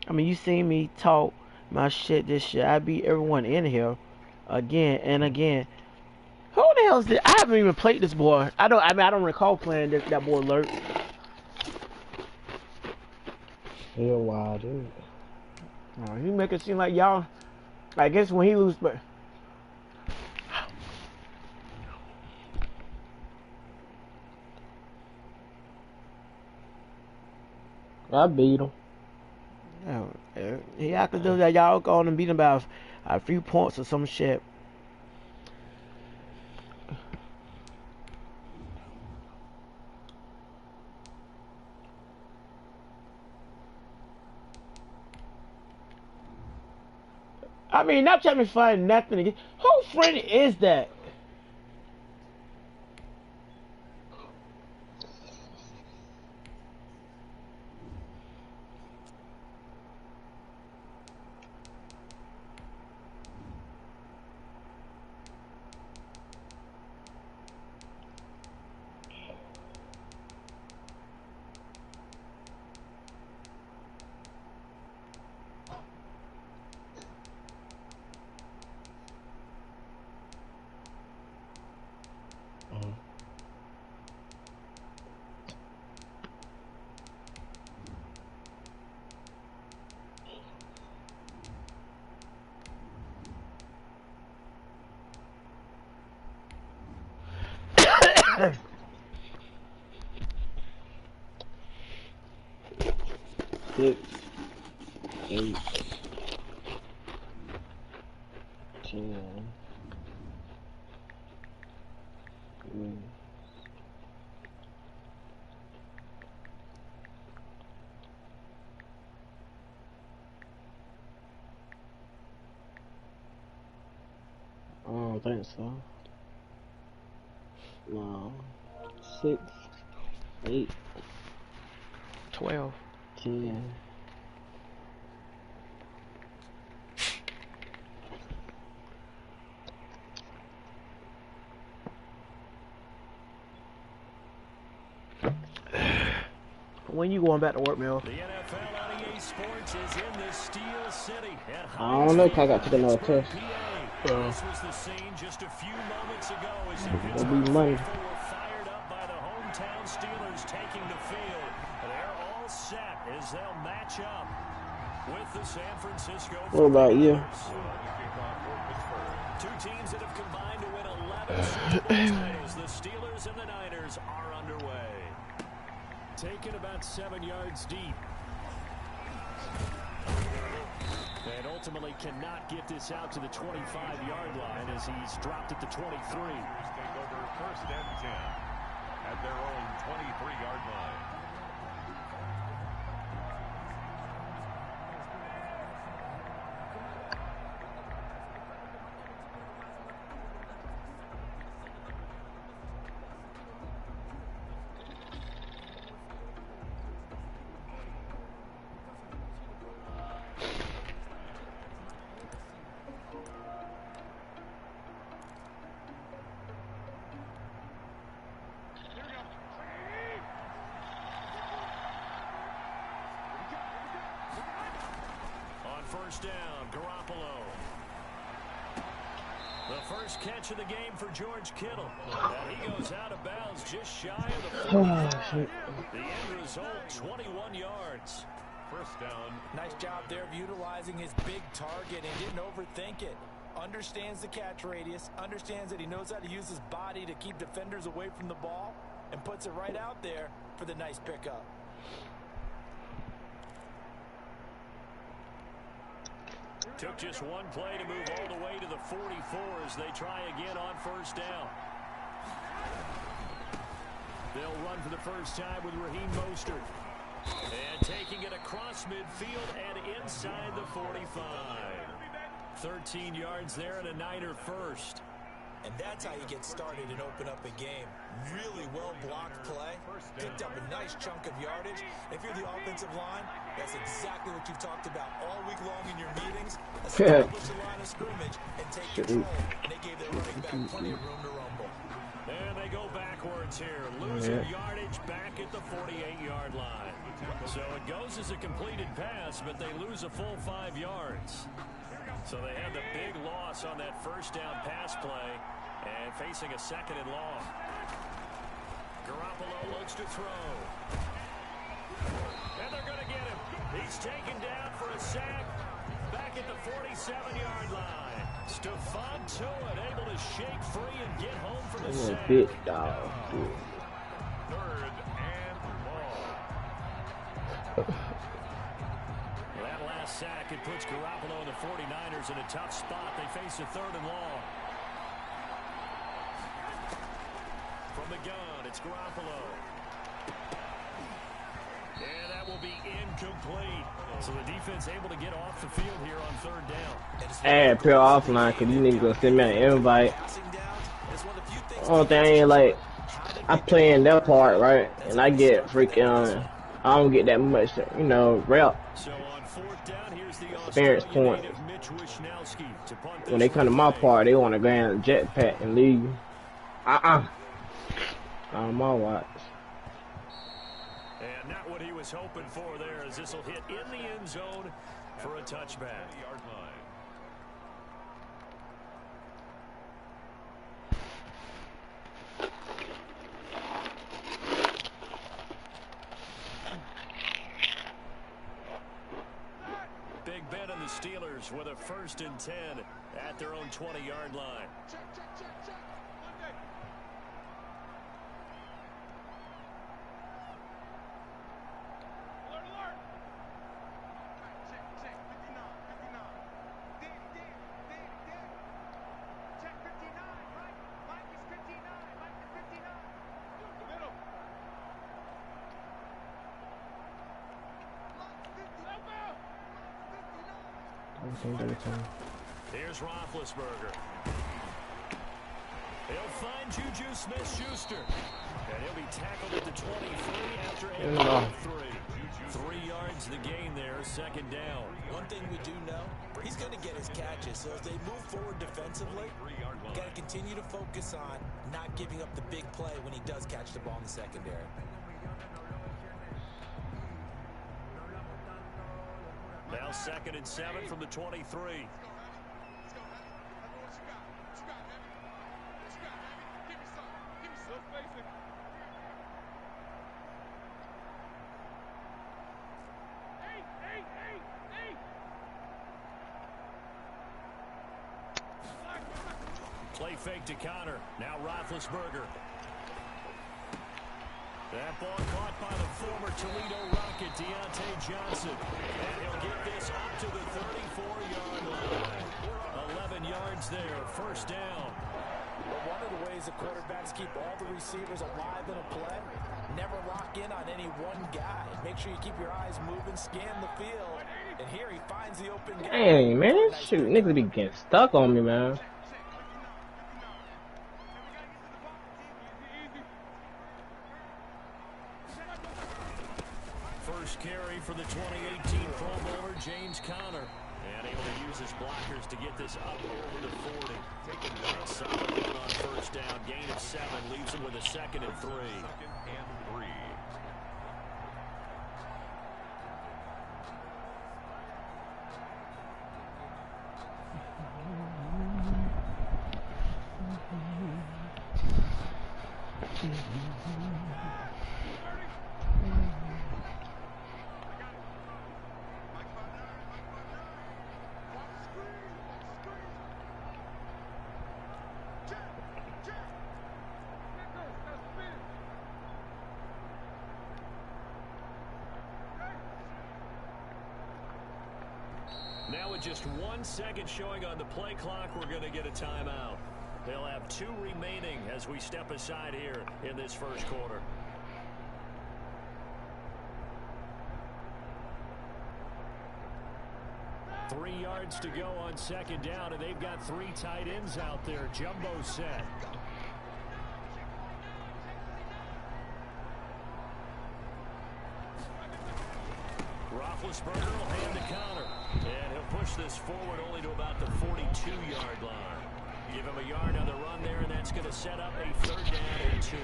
I mean, you seen me talk my shit this year. I beat everyone in here again and again. Who the hell is this? I haven't even played this boy. I don't recall playing that boy alert. He a wild dude. Oh, he make it seem like y'all. I guess when he lose, but. I beat him. Yeah, I could do that. Y'all go on and beat him by a few points or some shit. I mean, not trying to find nothing again. Whose friend is that? Six, 8, 10, 3. I don't think so. No. 6, 8, 12. 10. When you going back to work, Mel? The NFL on EA Sports is in the Steel City. I don't know if I got to another test. This was the scene just a few moments ago as the It'll be money. Pittsburgh were fired up by the hometown Steelers taking the field. They're all set as they'll match up with the San Francisco 49ers. What about you? Two teams that have combined to win 11 Super Bowl titles. The Steelers and the Niners are underway. Taken about 7 yards deep. And ultimately cannot get this out to the 25-yard line as he's dropped at the 23. Take over 1st and 10 at their own 23-yard line. down. Garoppolo. The first catch of the game for George Kittle. And he goes out of bounds just shy of the 45. The end result, 21 yards. First down. Nice job there of utilizing his big target and didn't overthink it. Understands the catch radius, understands that he knows how to use his body to keep defenders away from the ball, and puts it right out there for the nice pickup. Took just one play to move all the way to the 44 as they try again on first down. They'll run for the first time with Raheem Mostert. And taking it across midfield and inside the 45. 13 yards there and a Niner first. And that's how you get started and open up a game. Really well-blocked play. Picked up a nice chunk of yardage. If you're the offensive line, that's exactly what you've talked about all week long in your meetings. Establish the line of scrimmage and take control. And they gave their running back plenty of room to rumble. And they go backwards here. Losing yardage back at the 48-yard line. So it goes as a completed pass, but they lose a full 5 yards. So they had the big loss on that first down pass play and facing a second and long. Garoppolo looks to throw. And they're going to get him. He's taken down for a sack back at the 47-yard line. Stephon Tuitt able to shake free and get home for the sack. Big dog. Third and long. That last sack, it puts Garoppolo and the 49ers in a tough spot. They face a third and long. From the gun, it's Garoppolo. And that will be incomplete. So the defense able to get off the field here on third down. Hey, pure offline, because you niggas gonna send me an invite. Only thing ain't like, I play in that part, right? And I get freaking, I don't get that much, you know, rep. So on fourth down, here's the Experience point. of Mitch Wishnowsky to punt When they come to my part, they want to go in jetpack and leave. On my watch. And not what he was hoping for there, as this will hit in the end zone for a touchback. Yard line. Big Ben and the Steelers with a 1st and 10 at their own 20-yard line. Check, check, check, check. Monday. Alert, alert. Check, check, 59, 59. Dan. Check 59, right? Mike is 59, Mike is 59. Middle. Here's Roethlisberger. He'll find Juju Smith-Schuster. And he'll be tackled at the 23 after a 3 yards the gain there, 2nd down. One thing we do know, he's going to get his catches. So as they move forward defensively, got to continue to focus on not giving up the big play when he does catch the ball in the secondary. Now 2nd and 7 from the 23. Play fake to Connor. Now Roethlisberger. That ball caught by the former Toledo Rocket, Deontay Johnson. And he'll get this up to the 34-yard line. 11 yards there, 1st down. But one of the ways the quarterbacks keep all the receivers alive in a play, never lock in on any one guy. Make sure you keep your eyes moving, scan the field. And here he finds the open guy. Dang, man. Shoot, niggas be getting stuck on me, man. First carry for the 2018 Pro Bowler, James Conner. And able to use his blockers to get this up over the 40. Taking a solid run on 1st down. Gain of 7 leaves him with a 2nd and 3. 2nd and 3. Now with just 1 second showing on the play clock, we're going to get a timeout. They'll have 2 remaining as we step aside here in this first quarter. Three yards to go on second down, and they've got 3 tight ends out there. Jumbo set. Roethlisberger will hand the counter, and he'll push this forward only to about the 42-yard line. Give him a yard on the run there, and that's going to set up a 3rd down and 2.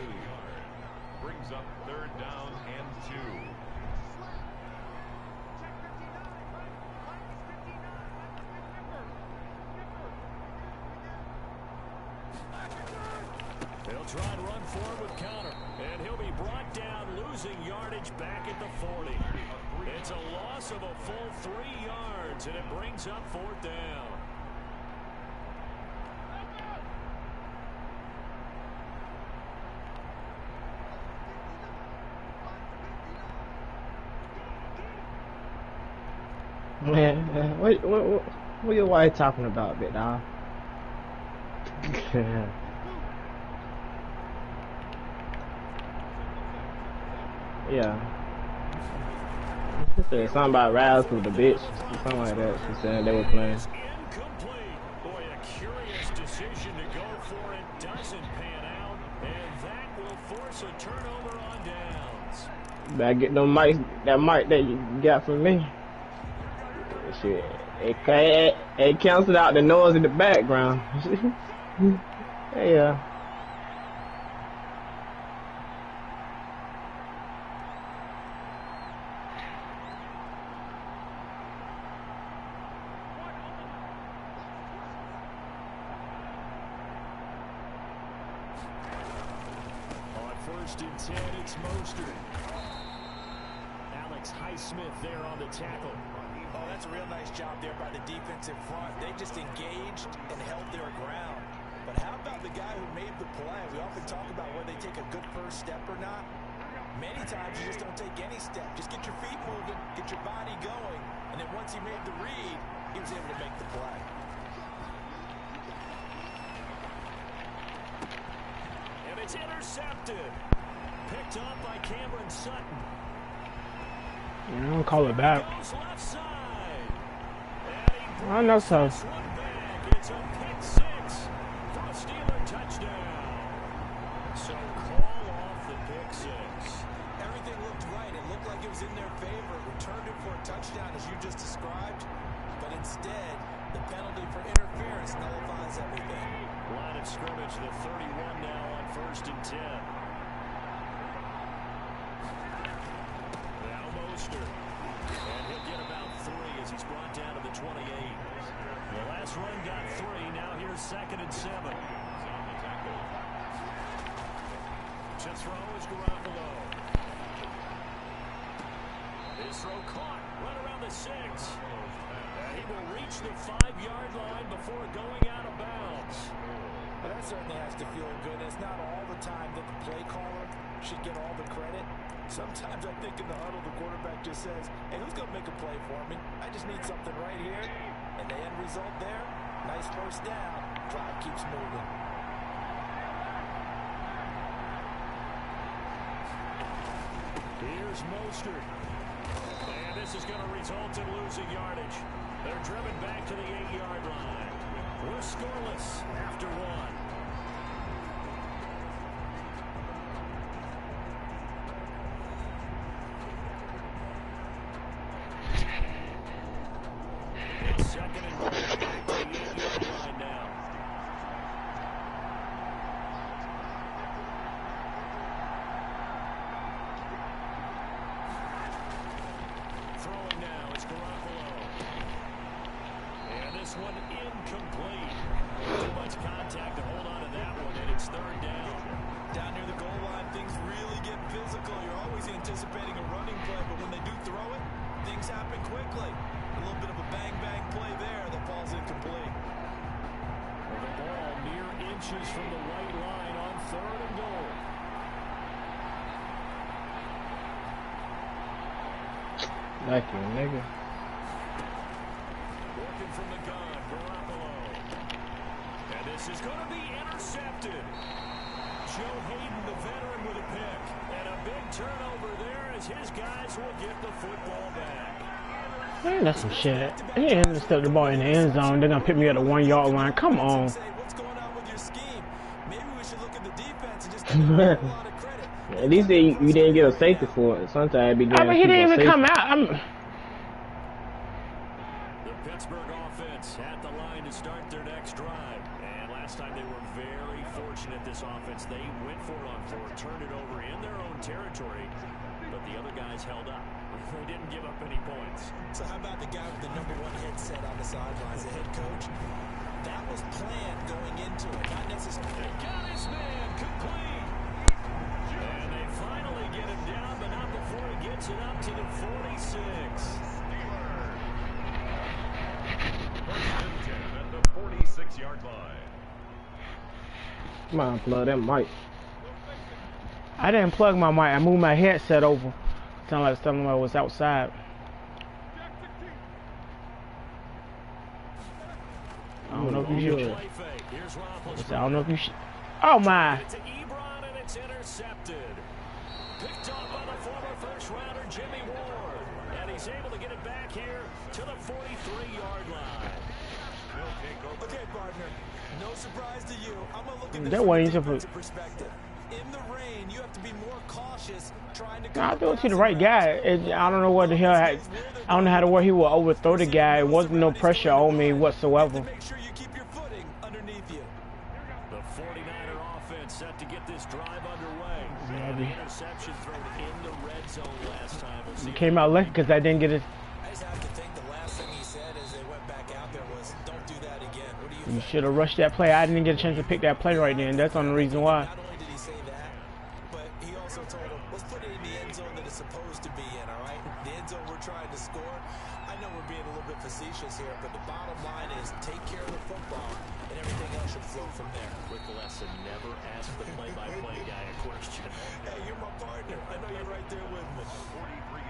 Brings up 3rd down and 2. He'll try and run forward with counter, and he'll be brought down, losing yardage back at the 40. It's a loss of a full 3 yards, and it brings up 4th down. Man, what your wife talking about, big dog? Yeah. She said something about Raz with the bitch, something like that. She said they were playing. Incomplete. Boy, a curious decision to go for it. Doesn't pan out, and that will force a turnover on downs. Better get them mics, that mic that you got from me. Shit, it canceled out the noise in the background. Yeah. On 1st and 10, it's Mostert. Alex Highsmith there on the tackle. Oh, that's a real nice job there by the defensive front. They just engaged and held their ground. But how about the guy who made the play? We often talk about whether they take a good first step or not. Many times you just don't take any step. Just get your feet moving, get your body going, and then once he made the read, he was able to make the play. And it's intercepted. Picked up by Cameron Sutton. I don't call it back. Goes left side. I know so. It's a pick 6 for a Steeler touchdown. So call off the pick 6. Everything looked right. It looked like it was in their favor. Returned it for a touchdown, as you just described. But instead, the penalty for interference nullifies everything. Line of scrimmage, the 31 now on 1st and 10. Now Mostert. And he'll get about 3 as he's brought down to the 28. The last run got 3. Now here's 2nd and 7. To throw is Garoppolo. His throw caught right around the 6. And he will reach the 5-yard line before going out of bounds. But that certainly has to feel good. It's not all the time that the play caller should get all the credit. Sometimes I think in the huddle, the quarterback just says, hey, who's going to make a play for me? I just need something right here. And the end result there, nice first down. Drive keeps moving. Here's Mostert. And this is going to result in losing yardage. They're driven back to the 8-yard line. We're scoreless after 1. It's 2nd and 1 back to the 8-yard line now. Throwing now, it's Garoppolo. And this one incomplete. Too much contact to hold on to that one, and it's 3rd down. Down near the goal line. anticipating a running play, but when they do throw it, things happen quickly. A little bit of a bang-bang play there that falls incomplete. The ball mere inches from the white line on 3rd and goal. Thank you, nigga. Working from the gun, Garoppolo. And this is going to be intercepted. Joe Hayden, the veteran, with a pick. And a big turnover there as his guys will get the football back. Man, that's some shit. He intercepted the ball in the end zone. They're going to pick me at the 1 yard line. Come on. What's going on with your scheme? Maybe we should look at the defense and just give them a lot of credit. At least you didn't get a safety for it. Sometimes it be I mean, he didn't even come out. The Pittsburgh offense at the line to start their next drive. And last time they were very fortunate, this offense. They went for it on 4, turned it over in their own territory, but the other guys held up. They didn't give up any points. So how about the guy with the #1 headset on the sidelines, the head coach? That was planned going into it, not necessarily. They got his man complete. And they finally get him down, but not before he gets it up to the 46. First and 10 at the 46-yard line. Come on, plug that mic. I didn't plug my mic. I moved my headset over. Sounded like something was outside. I don't know if you should. I don't know if you should. Oh my! It's Ebron and it's intercepted. Picked off by the former first-rounder Jimmy Ward, and he's able to get it back here to the 43-yard line. Okay, partner. No surprise to you. I'm gonna look at this That from a wasn't defensive perspective. In the rain, you have to be more cautious trying to. I threw it to the right guy. I don't know what the hell. I don't know how to where he will overthrow the guy. It wasn't no pressure on me whatsoever. Make sure you keep your footing underneath you. The 49er offense set to get this drive underway. And the interception thrown in the red zone last time. We'll see. Came out lucky because I didn't get it. I just have to think the last thing he said as they went back out there was, "Don't do that again." What do you You think? should have rushed that play. I didn't get a chance to pick that play right then. That's the only reason why. Not only did he say that, but he also told him, "Let's put it in the end zone that it's supposed to be in." All right, the end zone we're trying to score. I know we're being a little bit facetious here, but the bottom line is take care of the football, and everything else should flow from there. Quick lesson, never ask the play-by-play guy a question. Hey, you're my partner. I know you're right there with me.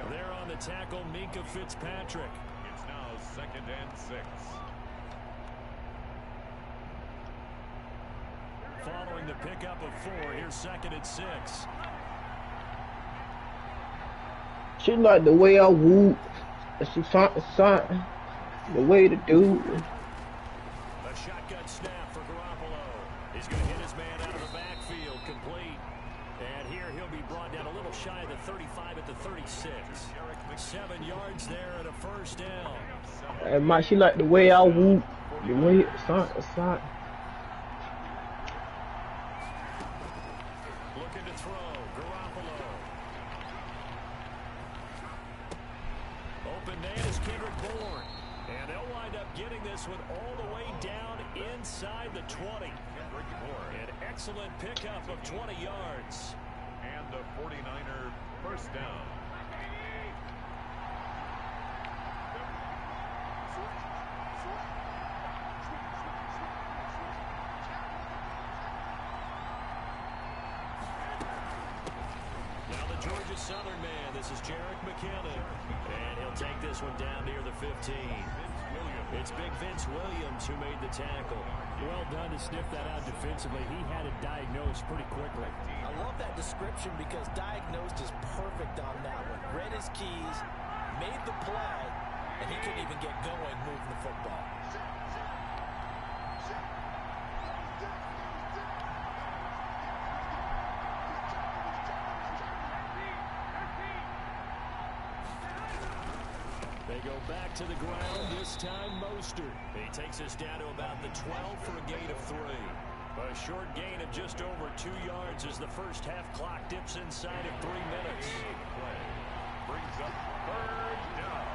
There on the tackle, Minka Fitzpatrick. It's now 2nd and 6. Following the pickup of 4, here's 2nd and 6. She like the way I whoop. She something. The way to do. A shotgun snap for Garoppolo. He's going to hit his man out of the backfield, complete. And here he'll be brought down a little shy of the 35 at the 36. 7 yards there and a first down. And my, she like the way I whoop. The way something. Looking to throw, Garoppolo. Open man is Kendrick Bourne. And they'll wind up getting this one all the way down inside the 20. An excellent pickup of 20 yards. And the 49er first down. Now the Georgia Southern man, this is Jarek McKinnon. And he'll take this one down near the 15. It's Big Vince Williams who made the tackle. Well done to sniff that out defensively. He had it diagnosed pretty quickly. I love that description because diagnosed is perfect on that one. Read his keys, made the play, and he couldn't even get going moving the football. They go back to the ground, this time Mostert. He takes us down to about the 12 for a gain of 3. A short gain of just over 2 yards as the first half clock dips inside of 3 minutes. Play brings up 3rd down.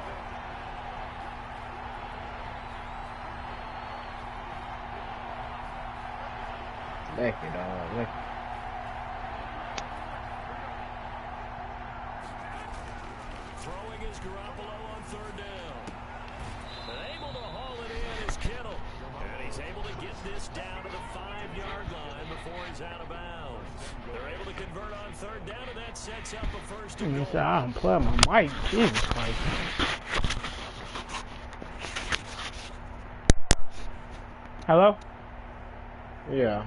Back it all. is Garoppolo on third down. And able to haul it in is Kittle. And he's able to get this down to the 5-yard line before he's out of bounds. They're able to convert on third down, and that sets up a first and goal. I unplugged my mic. Jesus Christ. Hello? Yeah.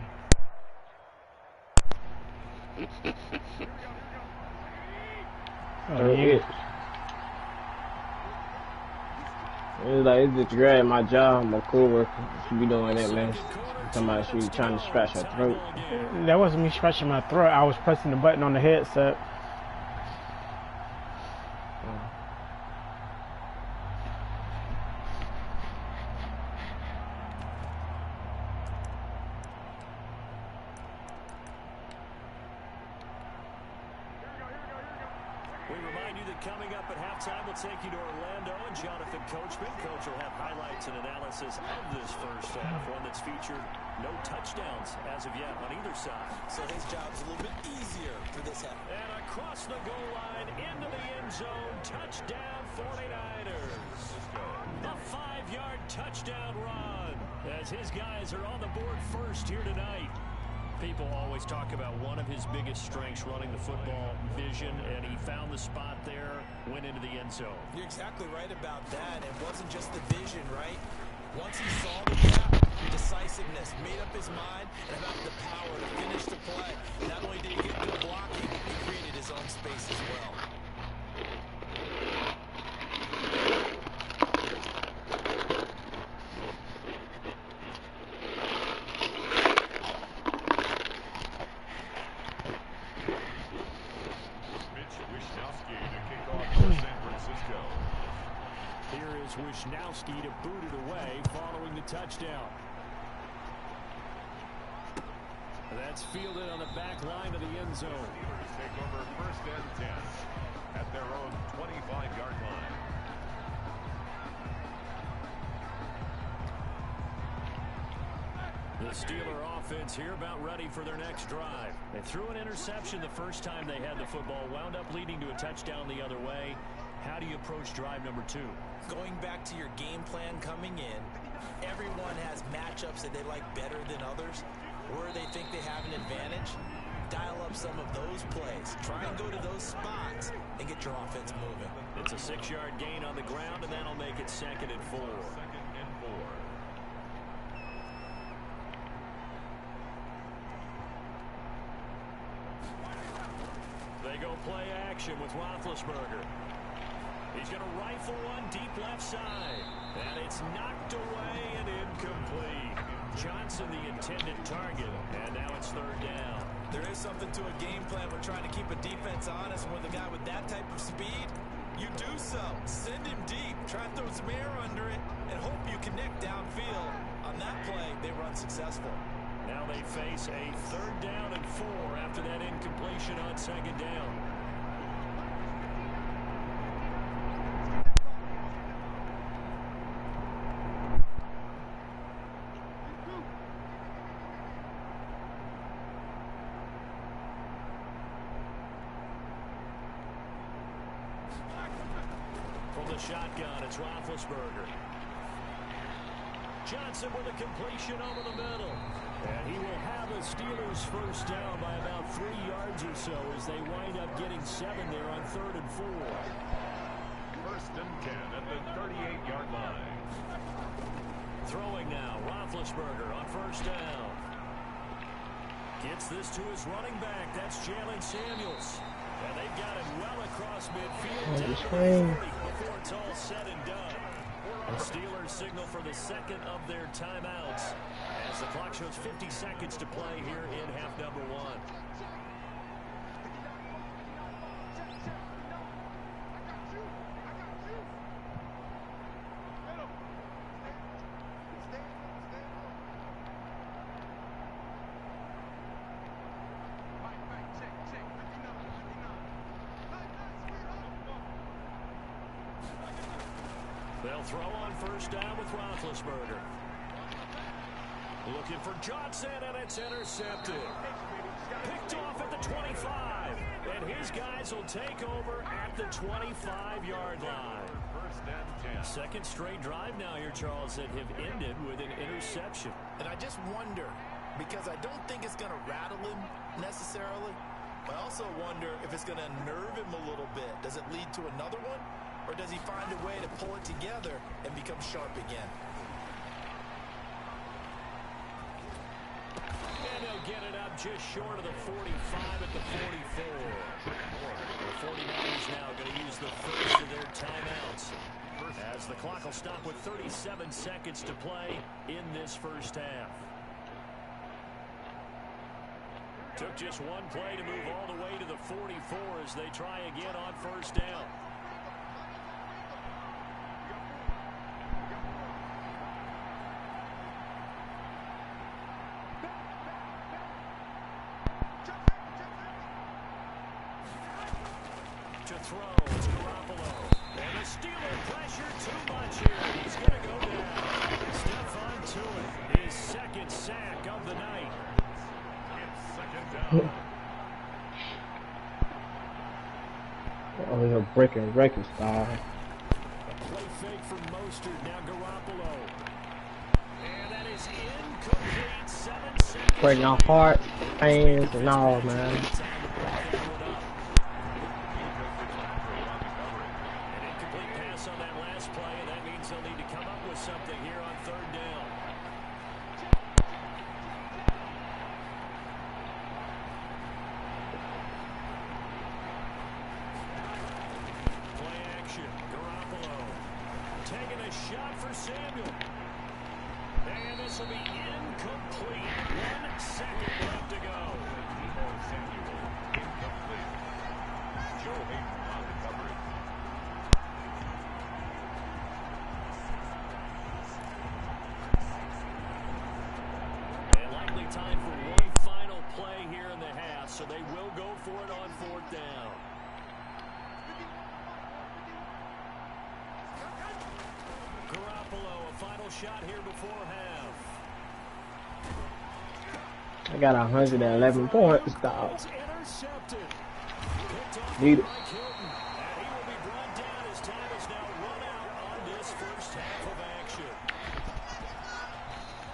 Oh, yeah. It's like, it's just great at my job, my coworker. She be doing that, man. Talking about she trying to scratch her throat. That wasn't me scratching my throat. I was pressing the button on the headset. We remind you that coming up at halftime, we'll take you to Orlando and Jonathan Coachman. Coach will have highlights and analysis of this first half, one that's featured no touchdowns as of yet on either side. So his job's a little bit easier for this half. And across the goal line, into the end zone, touchdown 49ers. A 5-yard touchdown run as his guys are on the board first here tonight. People always talk about one of his biggest strengths, running the football, vision, and he found the spot there, went into the end zone. You're exactly right about that. It wasn't just the vision, right? Once he saw the gap, decisiveness, made up his mind, and about the power to finish the play. Not only did he get good blocking, he created his own space as well. Wisnowski to boot it away following the touchdown. That's fielded on the back line of the end zone. Take over first and 10 at their own 25-yard line. The Steeler offense here about ready for their next drive. They threw an interception the first time they had the football, wound up leading to a touchdown the other way. How do you approach drive number 2? Going back to your game plan coming in, everyone has matchups that they like better than others. Where they think they have an advantage, dial up some of those plays. Try and go to those spots and get your offense moving. It's a 6-yard gain on the ground, and that'll make it 2nd and 4. They go play action with Roethlisberger. He's going to rifle one deep left side. And it's knocked away and incomplete. Johnson the intended target. And now it's 3rd down. There is something to a game plan. We're trying to keep a defense honest. With a guy with that type of speed, you do so. Send him deep. Try to throw some air under it and hope you connect downfield. On that play, they were unsuccessful. Now they face a 3rd down and 4 after that incompletion on 2nd down. From the shotgun, it's Roethlisberger. Johnson with a completion over the middle. And he will have the Steelers first down by about 3 yards or so as they wind up getting 7 there on 3rd and 4. First and 10 at the 38-yard line. Throwing now, Roethlisberger on 1st down. Gets this to his running back. That's Jalen Samuels. And they've got it well across midfield down to the 40 before it's all said and done. The Steelers signal for the 2nd of their timeouts as the clock shows 50 seconds to play here in half number 1. They'll throw on 1st down with Roethlisberger. Looking for Johnson, and it's intercepted. Picked off at the 25. And his guys will take over at the 25-yard line. Second straight drive now here, Charles, that have ended with an interception. And I just wonder, because I don't think it's going to rattle him necessarily, but I also wonder if it's going to nerve him a little bit. Does it lead to another one, or does he find a way to pull it together and become sharp again? And they'll get it up just short of the 45 at the 44. The 49ers now going to use the first of their timeouts, as the clock will stop with 37 seconds to play in this first half. Took just one play to move all the way to the 44 as they try again on first down. To throw, it's Garoppolo. And the Steeler pressure too much here. He's going to go down. Stephon Tuitt, his second sack of the night. It's second down. Oh, you're breaking records, dog. Play fake from Mostert, now Garoppolo. And that is incomplete. 7 seconds. Breaking our hearts, pains, and all, man. Time for one final play here in the half, so they will go for it on fourth down. Garoppolo, a final shot here before half. I got 111 points, dog. Need it. And he will be brought down as time is now run out on this first half of action.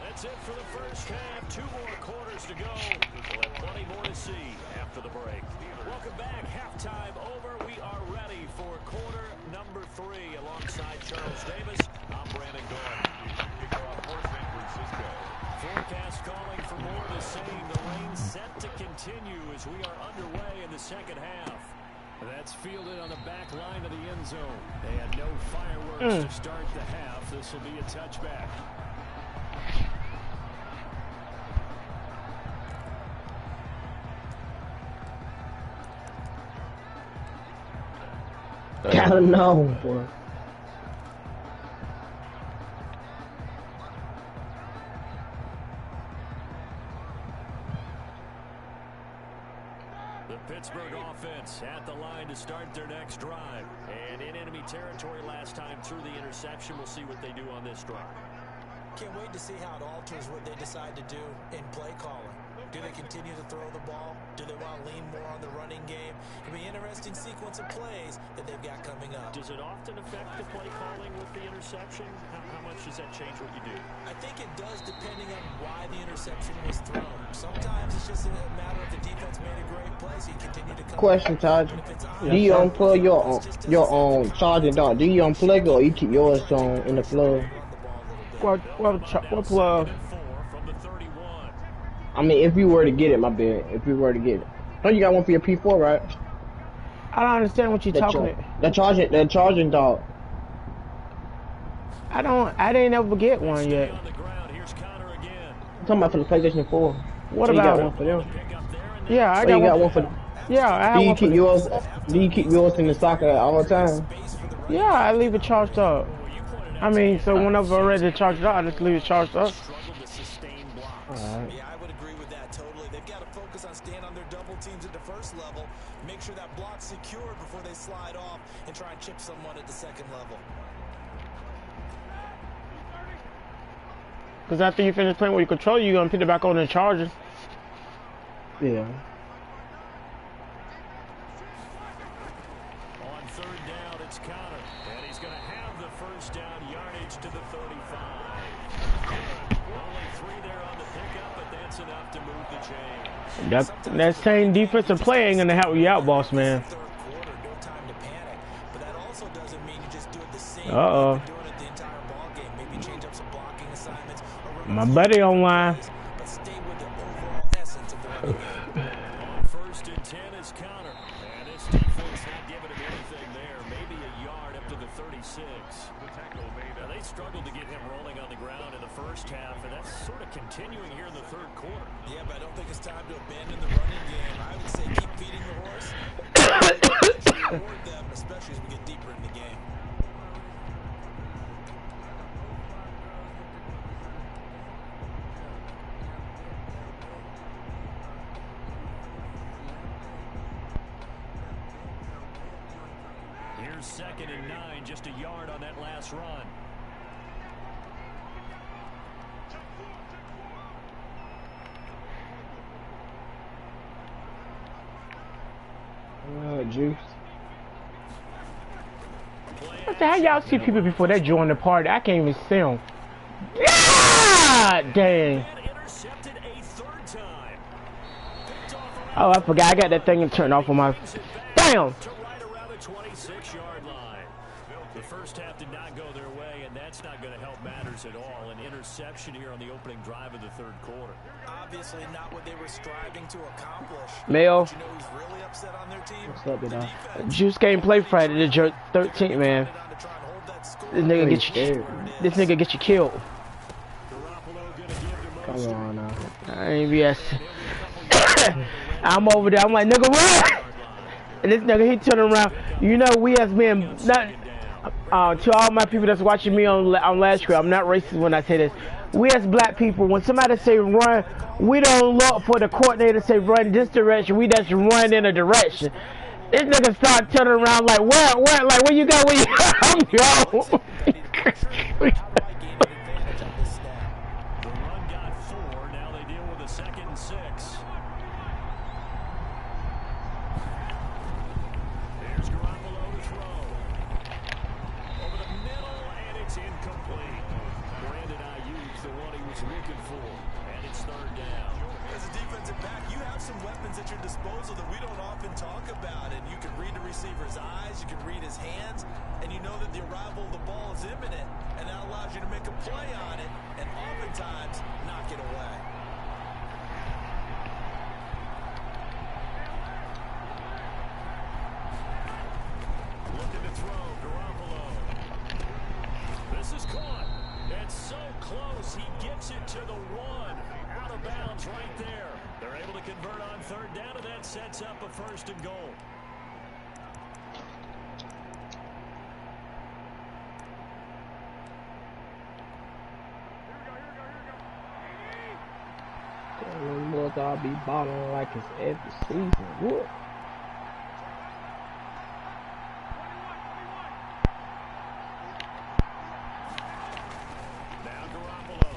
That's it for the first half. 2 more quarters to go. We'll have plenty more to see after the break. Welcome back. Halftime over. We are ready for quarter number 3. Alongside Charles Davis, I'm Brandon Gordon. Kickoff for San Francisco. Forecast calling for more of the same. The rain set to continue as we are underway in the second half. That's fielded on the back line of the end zone. They had no fireworks to start the half. This will be a touchback. I don't know, boy. The Pittsburgh offense at the line to start their next drive. And in enemy territory last time through the interception. We'll see what they do on this drive. Can't wait to see how it alters what they decide to do in play calling. Do they continue to throw the ball? Do they want to lean more on the running game? It'll be an interesting sequence of plays that they've got coming up. Does it often affect the play calling with the interception? How much does that change what you do? I think it does, depending on why the interception was thrown. Sometimes it's just a matter of the defense made a great play, so you continue to come. Question, Todd. Do you unplug your charging dog? Do you unplug it or you keep yours on in the plug? What plug? I mean, if you were to get it, my bad. If you were to get it. Oh, you got one for your P4, right? I don't understand what you're talking about. The charging dog. I didn't ever get one yet. I'm talking about for the PlayStation 4. What so about you got one for them? Yeah, I got one for. Yeah, I have one. Do you keep yours in the socket all the time? Yeah, I leave it charged up. I mean, so whenever I'm ready to charge it up, I just leave it charged up. Alright. Yeah, I would agree with that totally. They've got to focus on staying on their double teams at the first level, make sure that block's secured before they slide off and try and chip someone at the second level. Because after you finish playing with your controller, you're going to put it back on and charge it. Yeah. its counter. And he's going to have the first down yardage to the 35. Only 3 there on the pickup, but that's enough to move the chains. That same defensive play ain't going to help you out, boss man. Uh-oh. My buddy online. First and 10 is counter. And this defense not giving him anything there. Maybe a yard up to the 36. Now, they struggled to get him rolling on the ground in the first half, and that's sort of continuing here in the third quarter. Yeah, but I don't think it's time to abandon the running game. I would say keep feeding the horse. Reward them, especially as we get deeper in the game. Here's 2nd and 9, just a yard on that last run. Juice. What the hell y'all see people before they join the party? I can't even see them. God dang. Oh, I forgot. I got that thing turned off on my... Damn! The first half did not go their way, and that's not going to help matters at all. An interception here on the opening drive of the third quarter. Obviously not what they were striving to accomplish. Mayo. You know who's really upset on their team? What's up, dog? Juice can't play Friday the 13th, man. This nigga get you killed. Come on now. I ain't BS. I'm over there. I'm like, nigga, what? And this nigga, he turned around. You know, we as men, not to all my people that's watching me on last screen, I'm not racist when I say this. We as black people, when somebody say run, we don't look for the coordinator to say run this direction. We just run in a direction. This nigga start turning around like, what? Like, where you go? Where you go? I'm yo. The run got 4. Now they deal with a 2nd and 6. Here's Garoppolo to throw. Over the middle, and it's incomplete. Brandon Ayuk's the one he was looking for, and it's 3rd down. As a defensive back, you have some weapons at your disposal that we don't often talk about, and you can read the receiver's eyes, you can read his hands, and you know that the arrival of the ball is imminent, and that allows you to make a play on it, and oftentimes knock it away. Looking to throw, Garoppolo. This is caught. It's so close. He gets it to the 1. Out of bounds right there. They're able to convert on 3rd down, and that sets up a 1st and goal. I'll be balling like it's every season. What? Now Garoppolo.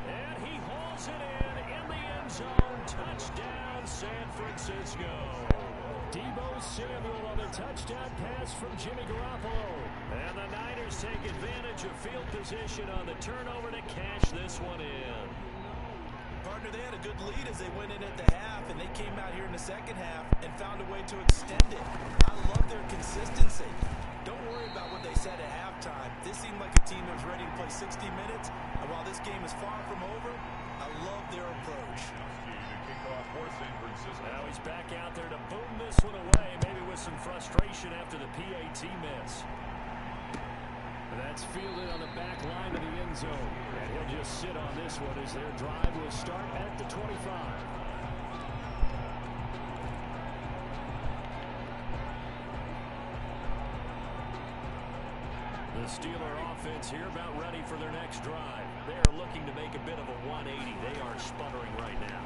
And he hauls it in the end zone. Touchdown, San Francisco. Deebo Samuel on the touchdown pass from Jimmy Garoppolo. And the Niners take advantage of field position on the turnover to cash this one in. Partner, they had a good lead as they went in at the half, and they came out here in the second half and found a way to extend it. I love their consistency. Don't worry about what they said at halftime. This seemed like a team that was ready to play 60 minutes, and while this game is far from over, I love their approach. Now he's back out there to boom this one away, maybe with some frustration after the PAT miss. That's fielded on the back line of the end zone. And he'll just sit on this one as their drive will start at the 25. The Steeler offense here about ready for their next drive. They are looking to make a bit of a 180. They are sputtering right now.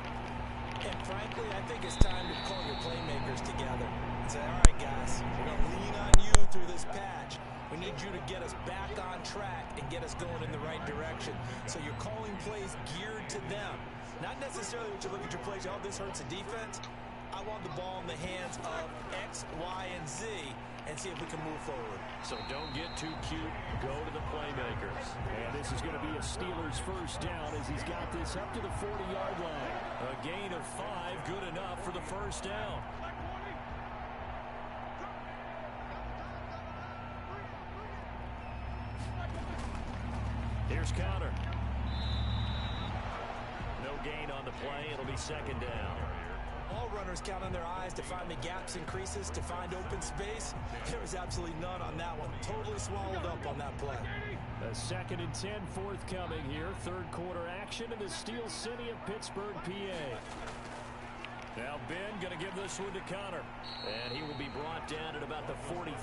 And frankly, I think it's time to call your playmakers together and say, all right, guys, we're going to lean on you through this patch. We need you to get us back on track and get us going in the right direction. So you're calling plays geared to them. Not necessarily what you look at your plays, oh, this hurts the defense. I want the ball in the hands of X, Y, and Z. and see if we can move forward. So don't get too cute. Go to the playmakers. And this is going to be a Steelers first down as he's got this up to the 40-yard line. A gain of 5, good enough for the first down. Here's Connor. No gain on the play. It'll be second down. All runners count on their eyes to find the gaps and creases, to find open space. There was absolutely none on that one. Totally swallowed up on that play. A 2nd and 10 forthcoming here. Third quarter action in the Steel City of Pittsburgh, PA. Now Ben going to give this one to Connor. And he will be brought down at about the 43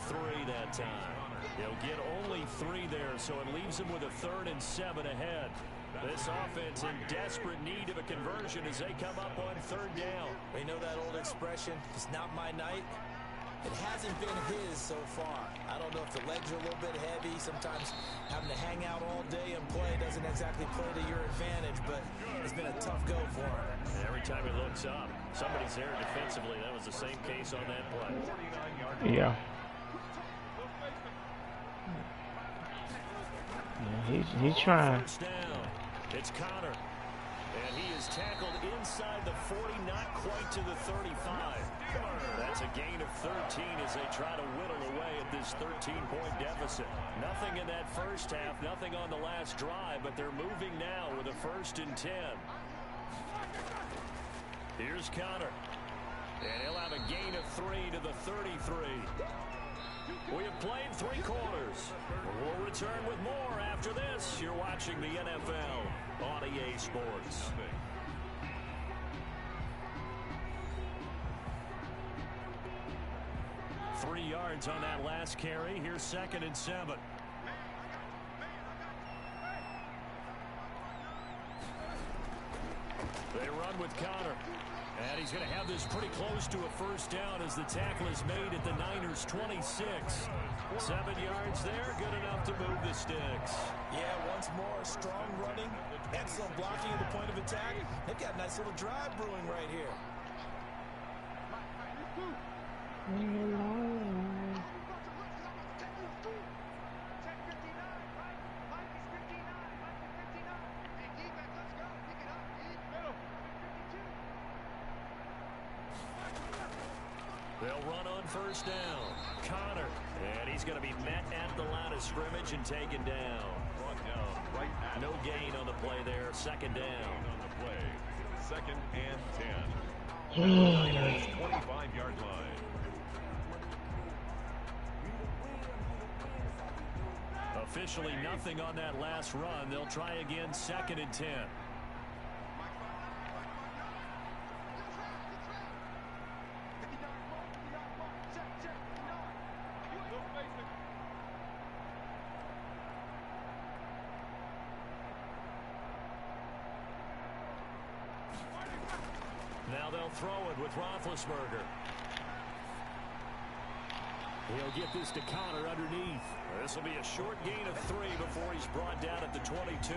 that time. He'll get only 3 there, so it leaves him with a 3rd and 7 ahead. This offense in desperate need of a conversion as they come up on 3rd down. We know that old expression, it's not my night. It hasn't been his so far. I don't know if the legs are a little bit heavy. Sometimes having to hang out all day and play doesn't exactly play to your advantage, but it's been a tough go for him. Every time he looks up, somebody's there defensively. That was the same case on that play. Yeah. He's trying. First down. It's Connor. And he is tackled inside the 40, not quite to the 35. That's a gain of 13 as they try to whittle away at this 13-point deficit. Nothing in that first half, nothing on the last drive, but they're moving now with a 1st and 10. Here's Connor. And he'll have a gain of 3 to the 33. We have played 3 quarters. We'll return with more after this. You're watching the NFL on EA Sports. Three yards on that last carry. Here's 2nd and 7. They run with Connor. And he's going to have this pretty close to a first down as the tackle is made at the Niners' 26. 7 yards there, good enough to move the sticks. Yeah, once more, strong running, excellent blocking at the point of attack. They've got a nice little drive brewing right here. They'll run on first down. Connor. And he's going to be met at the line of scrimmage and taken down. No gain on the play there. 2nd down. On the play. 2nd and 10. Niners 25-yard line. Officially nothing on that last run. They'll try again. 2nd and 10. Now they'll throw it with Roethlisberger. He'll get this to Connor underneath. This will be a short gain of 3 before he's brought down at the 22.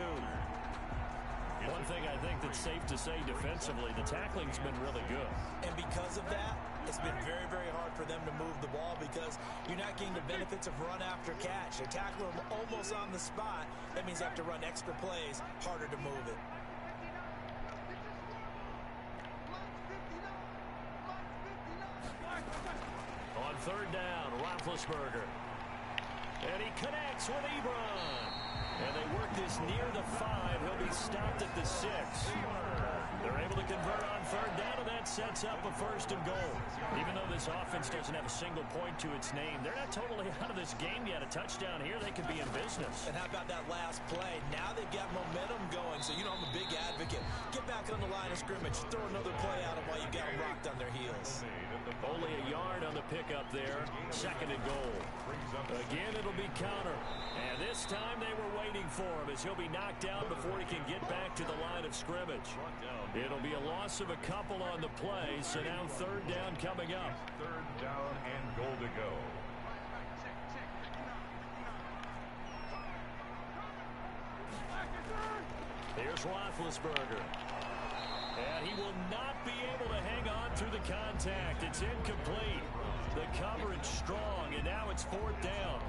One thing I think that's safe to say defensively, the tackling's been really good. And because of that, it's been very, very hard for them to move the ball because you're not getting the benefits of run after catch. They tackle them almost on the spot. That means they have to run extra plays, harder to move it. On 3rd down, Roethlisberger. And he connects with Ebron. And they work this near the 5. He'll be stopped at the 6. They're able to convert on 3rd down, and that sets up a 1st and goal. Even though this offense doesn't have a single point to its name, they're not totally out of this game yet. A touchdown here, they could be in business. And how about that last play? Now they've got momentum going, so you know I'm a big advocate. Get back on the line of scrimmage. Throw another play at them while you got them rocked on their heels. Only a yard on the pickup there. 2nd and goal. Again, it'll be Connor. And this time they were waiting for him as he'll be knocked down before he can get back to the line of scrimmage. It'll be a loss of a couple on the play, so now 3rd down coming up. 3rd down and goal to go. Here's Roethlisberger. And he will not be able to hang on through the contact. It's incomplete. The coverage strong, and now it's 4th down.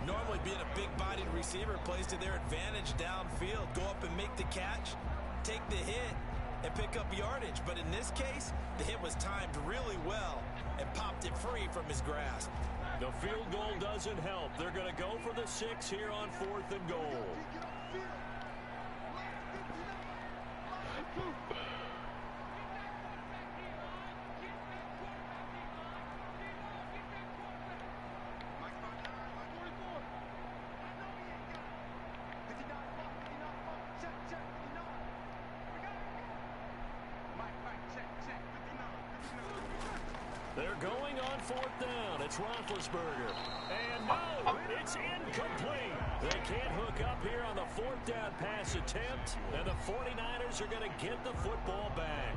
Normally being a big-bodied receiver plays to their advantage downfield. Go up and make the catch, take the hit, and pick up yardage. But in this case, the hit was timed really well and popped it free from his grasp. The field goal doesn't help. They're going to go for the 6 here on 4th and goal. They're going on 4th down. It's Roethlisberger. And no, it's incomplete. They can't hook up here on the 4th down pass attempt. And the 49ers are going to get the football back.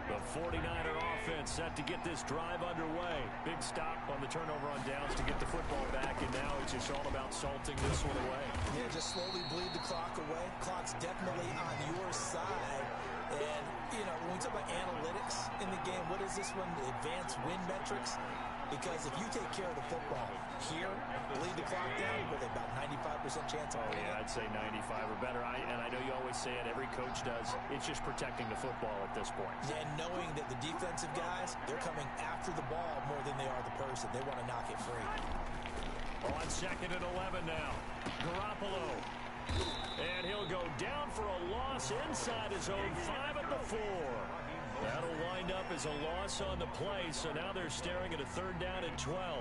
The 49er offense set to get this drive underway. Big stop on the turnover on downs to get the football back, and now it's just all about salting this one away. Yeah, just slowly bleed the clock away. Clock's definitely on your side. And, you know, when we talk about analytics in the game, what is this one? The advanced win metrics? Because if you take care of the football here, bleed the clock down, with about 95% chance of winning. Yeah, I'd say 95 or better. And I know you always say it, every coach does. It's just protecting the football at this point. And knowing that the defensive guys, they're coming after the ball more than they are the person. They want to knock it free. On 2nd and 11 now. Garoppolo. And he'll go down for a loss inside his own 5 at the 4. That'll wind up as a loss on the play, so now they're staring at a 3rd down and 12.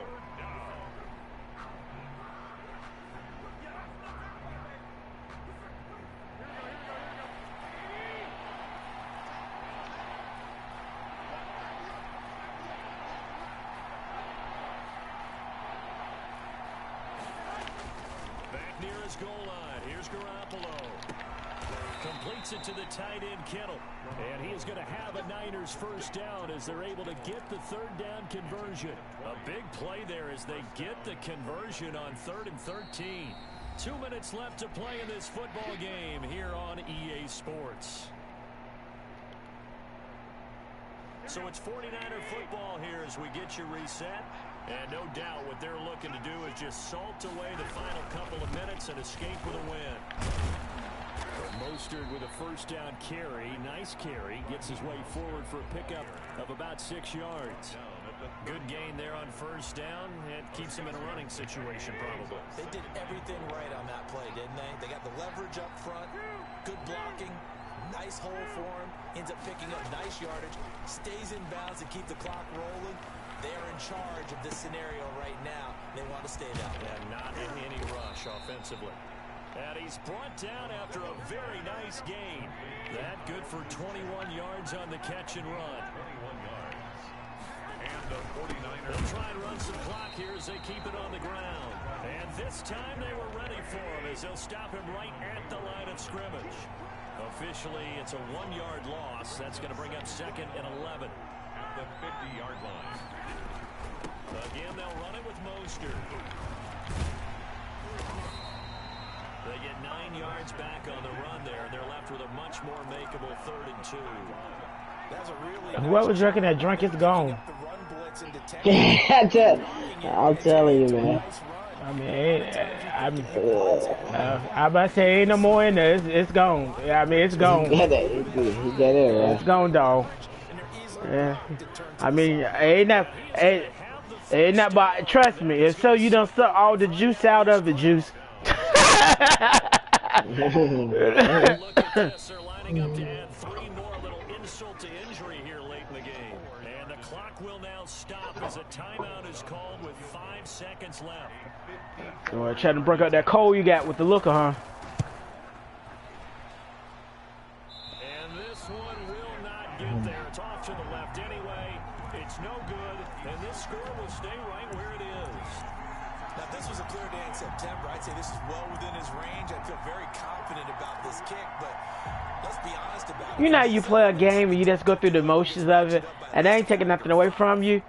Back near his goal line. Here's Garoppolo. Completes it to the tight end, Kittle. And he is going to have a Niners 1st down as they're able to get the 3rd down conversion. A big play there as they get the conversion on 3rd and 13. 2 minutes left to play in this football game here on EA Sports. So it's 49er football here as we get you reset. And no doubt what they're looking to do is just salt away the final couple of minutes and escape with a win. Mostert with a 1st down carry. Nice carry. Gets his way forward for a pickup of about 6 yards. Good gain there on 1st down. It keeps him in a running situation probably. They did everything right on that play, didn't they? They got the leverage up front. Good blocking. Nice hole for him. Ends up picking up nice yardage. Stays in bounds to keep the clock rolling. They're in charge of this scenario right now. They want to stay that way. And not in any rush offensively. And he's brought down after a very nice gain. That good for 21 yards on the catch and run. 21 yards. And the 49ers. They'll try and run some clock here as they keep it on the ground. And this time they were ready for him as they'll stop him right at the line of scrimmage. Officially, it's a 1-yard loss. That's going to bring up 2nd and 11. At the 50-yard line. Again, they'll run it with Mostert. They get 9 yards back on the run there. They're left with a much more makeable 3rd and 2. That's a really Whoever's drinking that drink is gone. I'm telling you, man. I mean, I'm about to say ain't no more in there. It's gone. I mean, it's gone. He got it, right? It's gone, dog. Yeah. I mean, ain't that, but trust me, if so, you don't suck all the juice out of the juice. Look at this. They're lining up to add 3 more. A little insult to injury here late in the game. And the clock will now stop as a timeout is called with 5 seconds left. So trying to break out that cold you got with the looker, huh? And this one will not get there. It's off to the left anyway. It's no good. And this score will stay right where it is. Now, if this was a clear day in September, I'd say this is well within his range. I feel very confident about this kick, but let's be honest about it. You know, you play a game and you just go through the motions of it, and they ain't taking nothing away from you.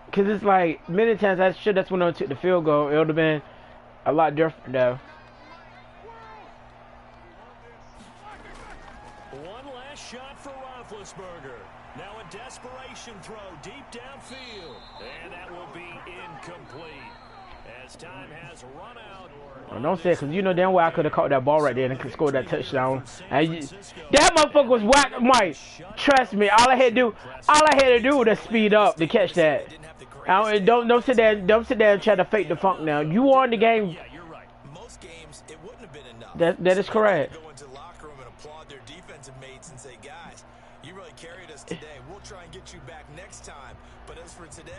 Because it's like, many times that's when I took the field goal. It would have been a lot different, though. One last shot for Roethlisberger. Now a desperation throw deep downfield. And that will be incomplete. As time has run out. Well, don't say it, because you know damn well I could have caught that ball right there and could score that touchdown. That motherfucker was whack, Mike. Trust me, all I had to do was speed up to catch that. Don't sit there and try to fake the funk now. You won the game. Yeah, you're right. Most games it wouldn't have been enough. That is correct. Go into the locker room and applaud their defensive mates and say, guys, you really carried us today. We'll try and get you back next time. But as for today,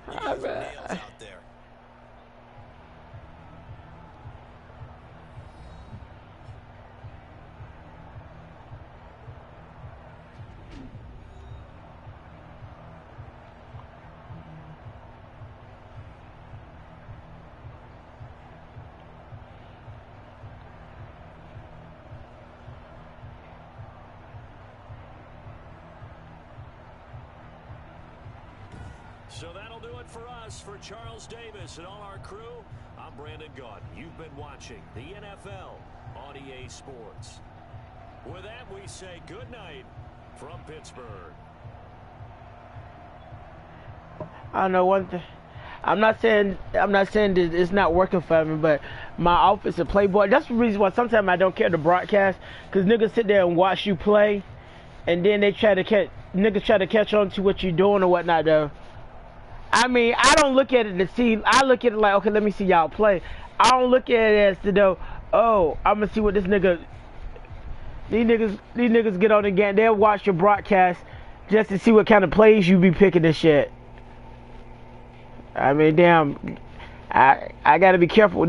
you guys are nails out there. So that'll do it for us. For Charles Davis and all our crew, I'm Brandon Gaudin. You've been watching the NFL on EA Sports. With that, we say good night from Pittsburgh. I know one thing. I'm not saying that it's not working for me, but my offensive playboy. That's the reason why sometimes I don't care to broadcast, because niggas sit there and watch you play, and then they try to catch on to what you're doing or whatnot. Though, I mean, I don't look at it to see. I look at it like, okay, let me see y'all play. I don't look at it as to know, oh, I'm gonna see what this nigga. These niggas get on the game. They'll watch your broadcast just to see what kind of plays you be picking and shit. I mean, damn, I gotta be careful with these.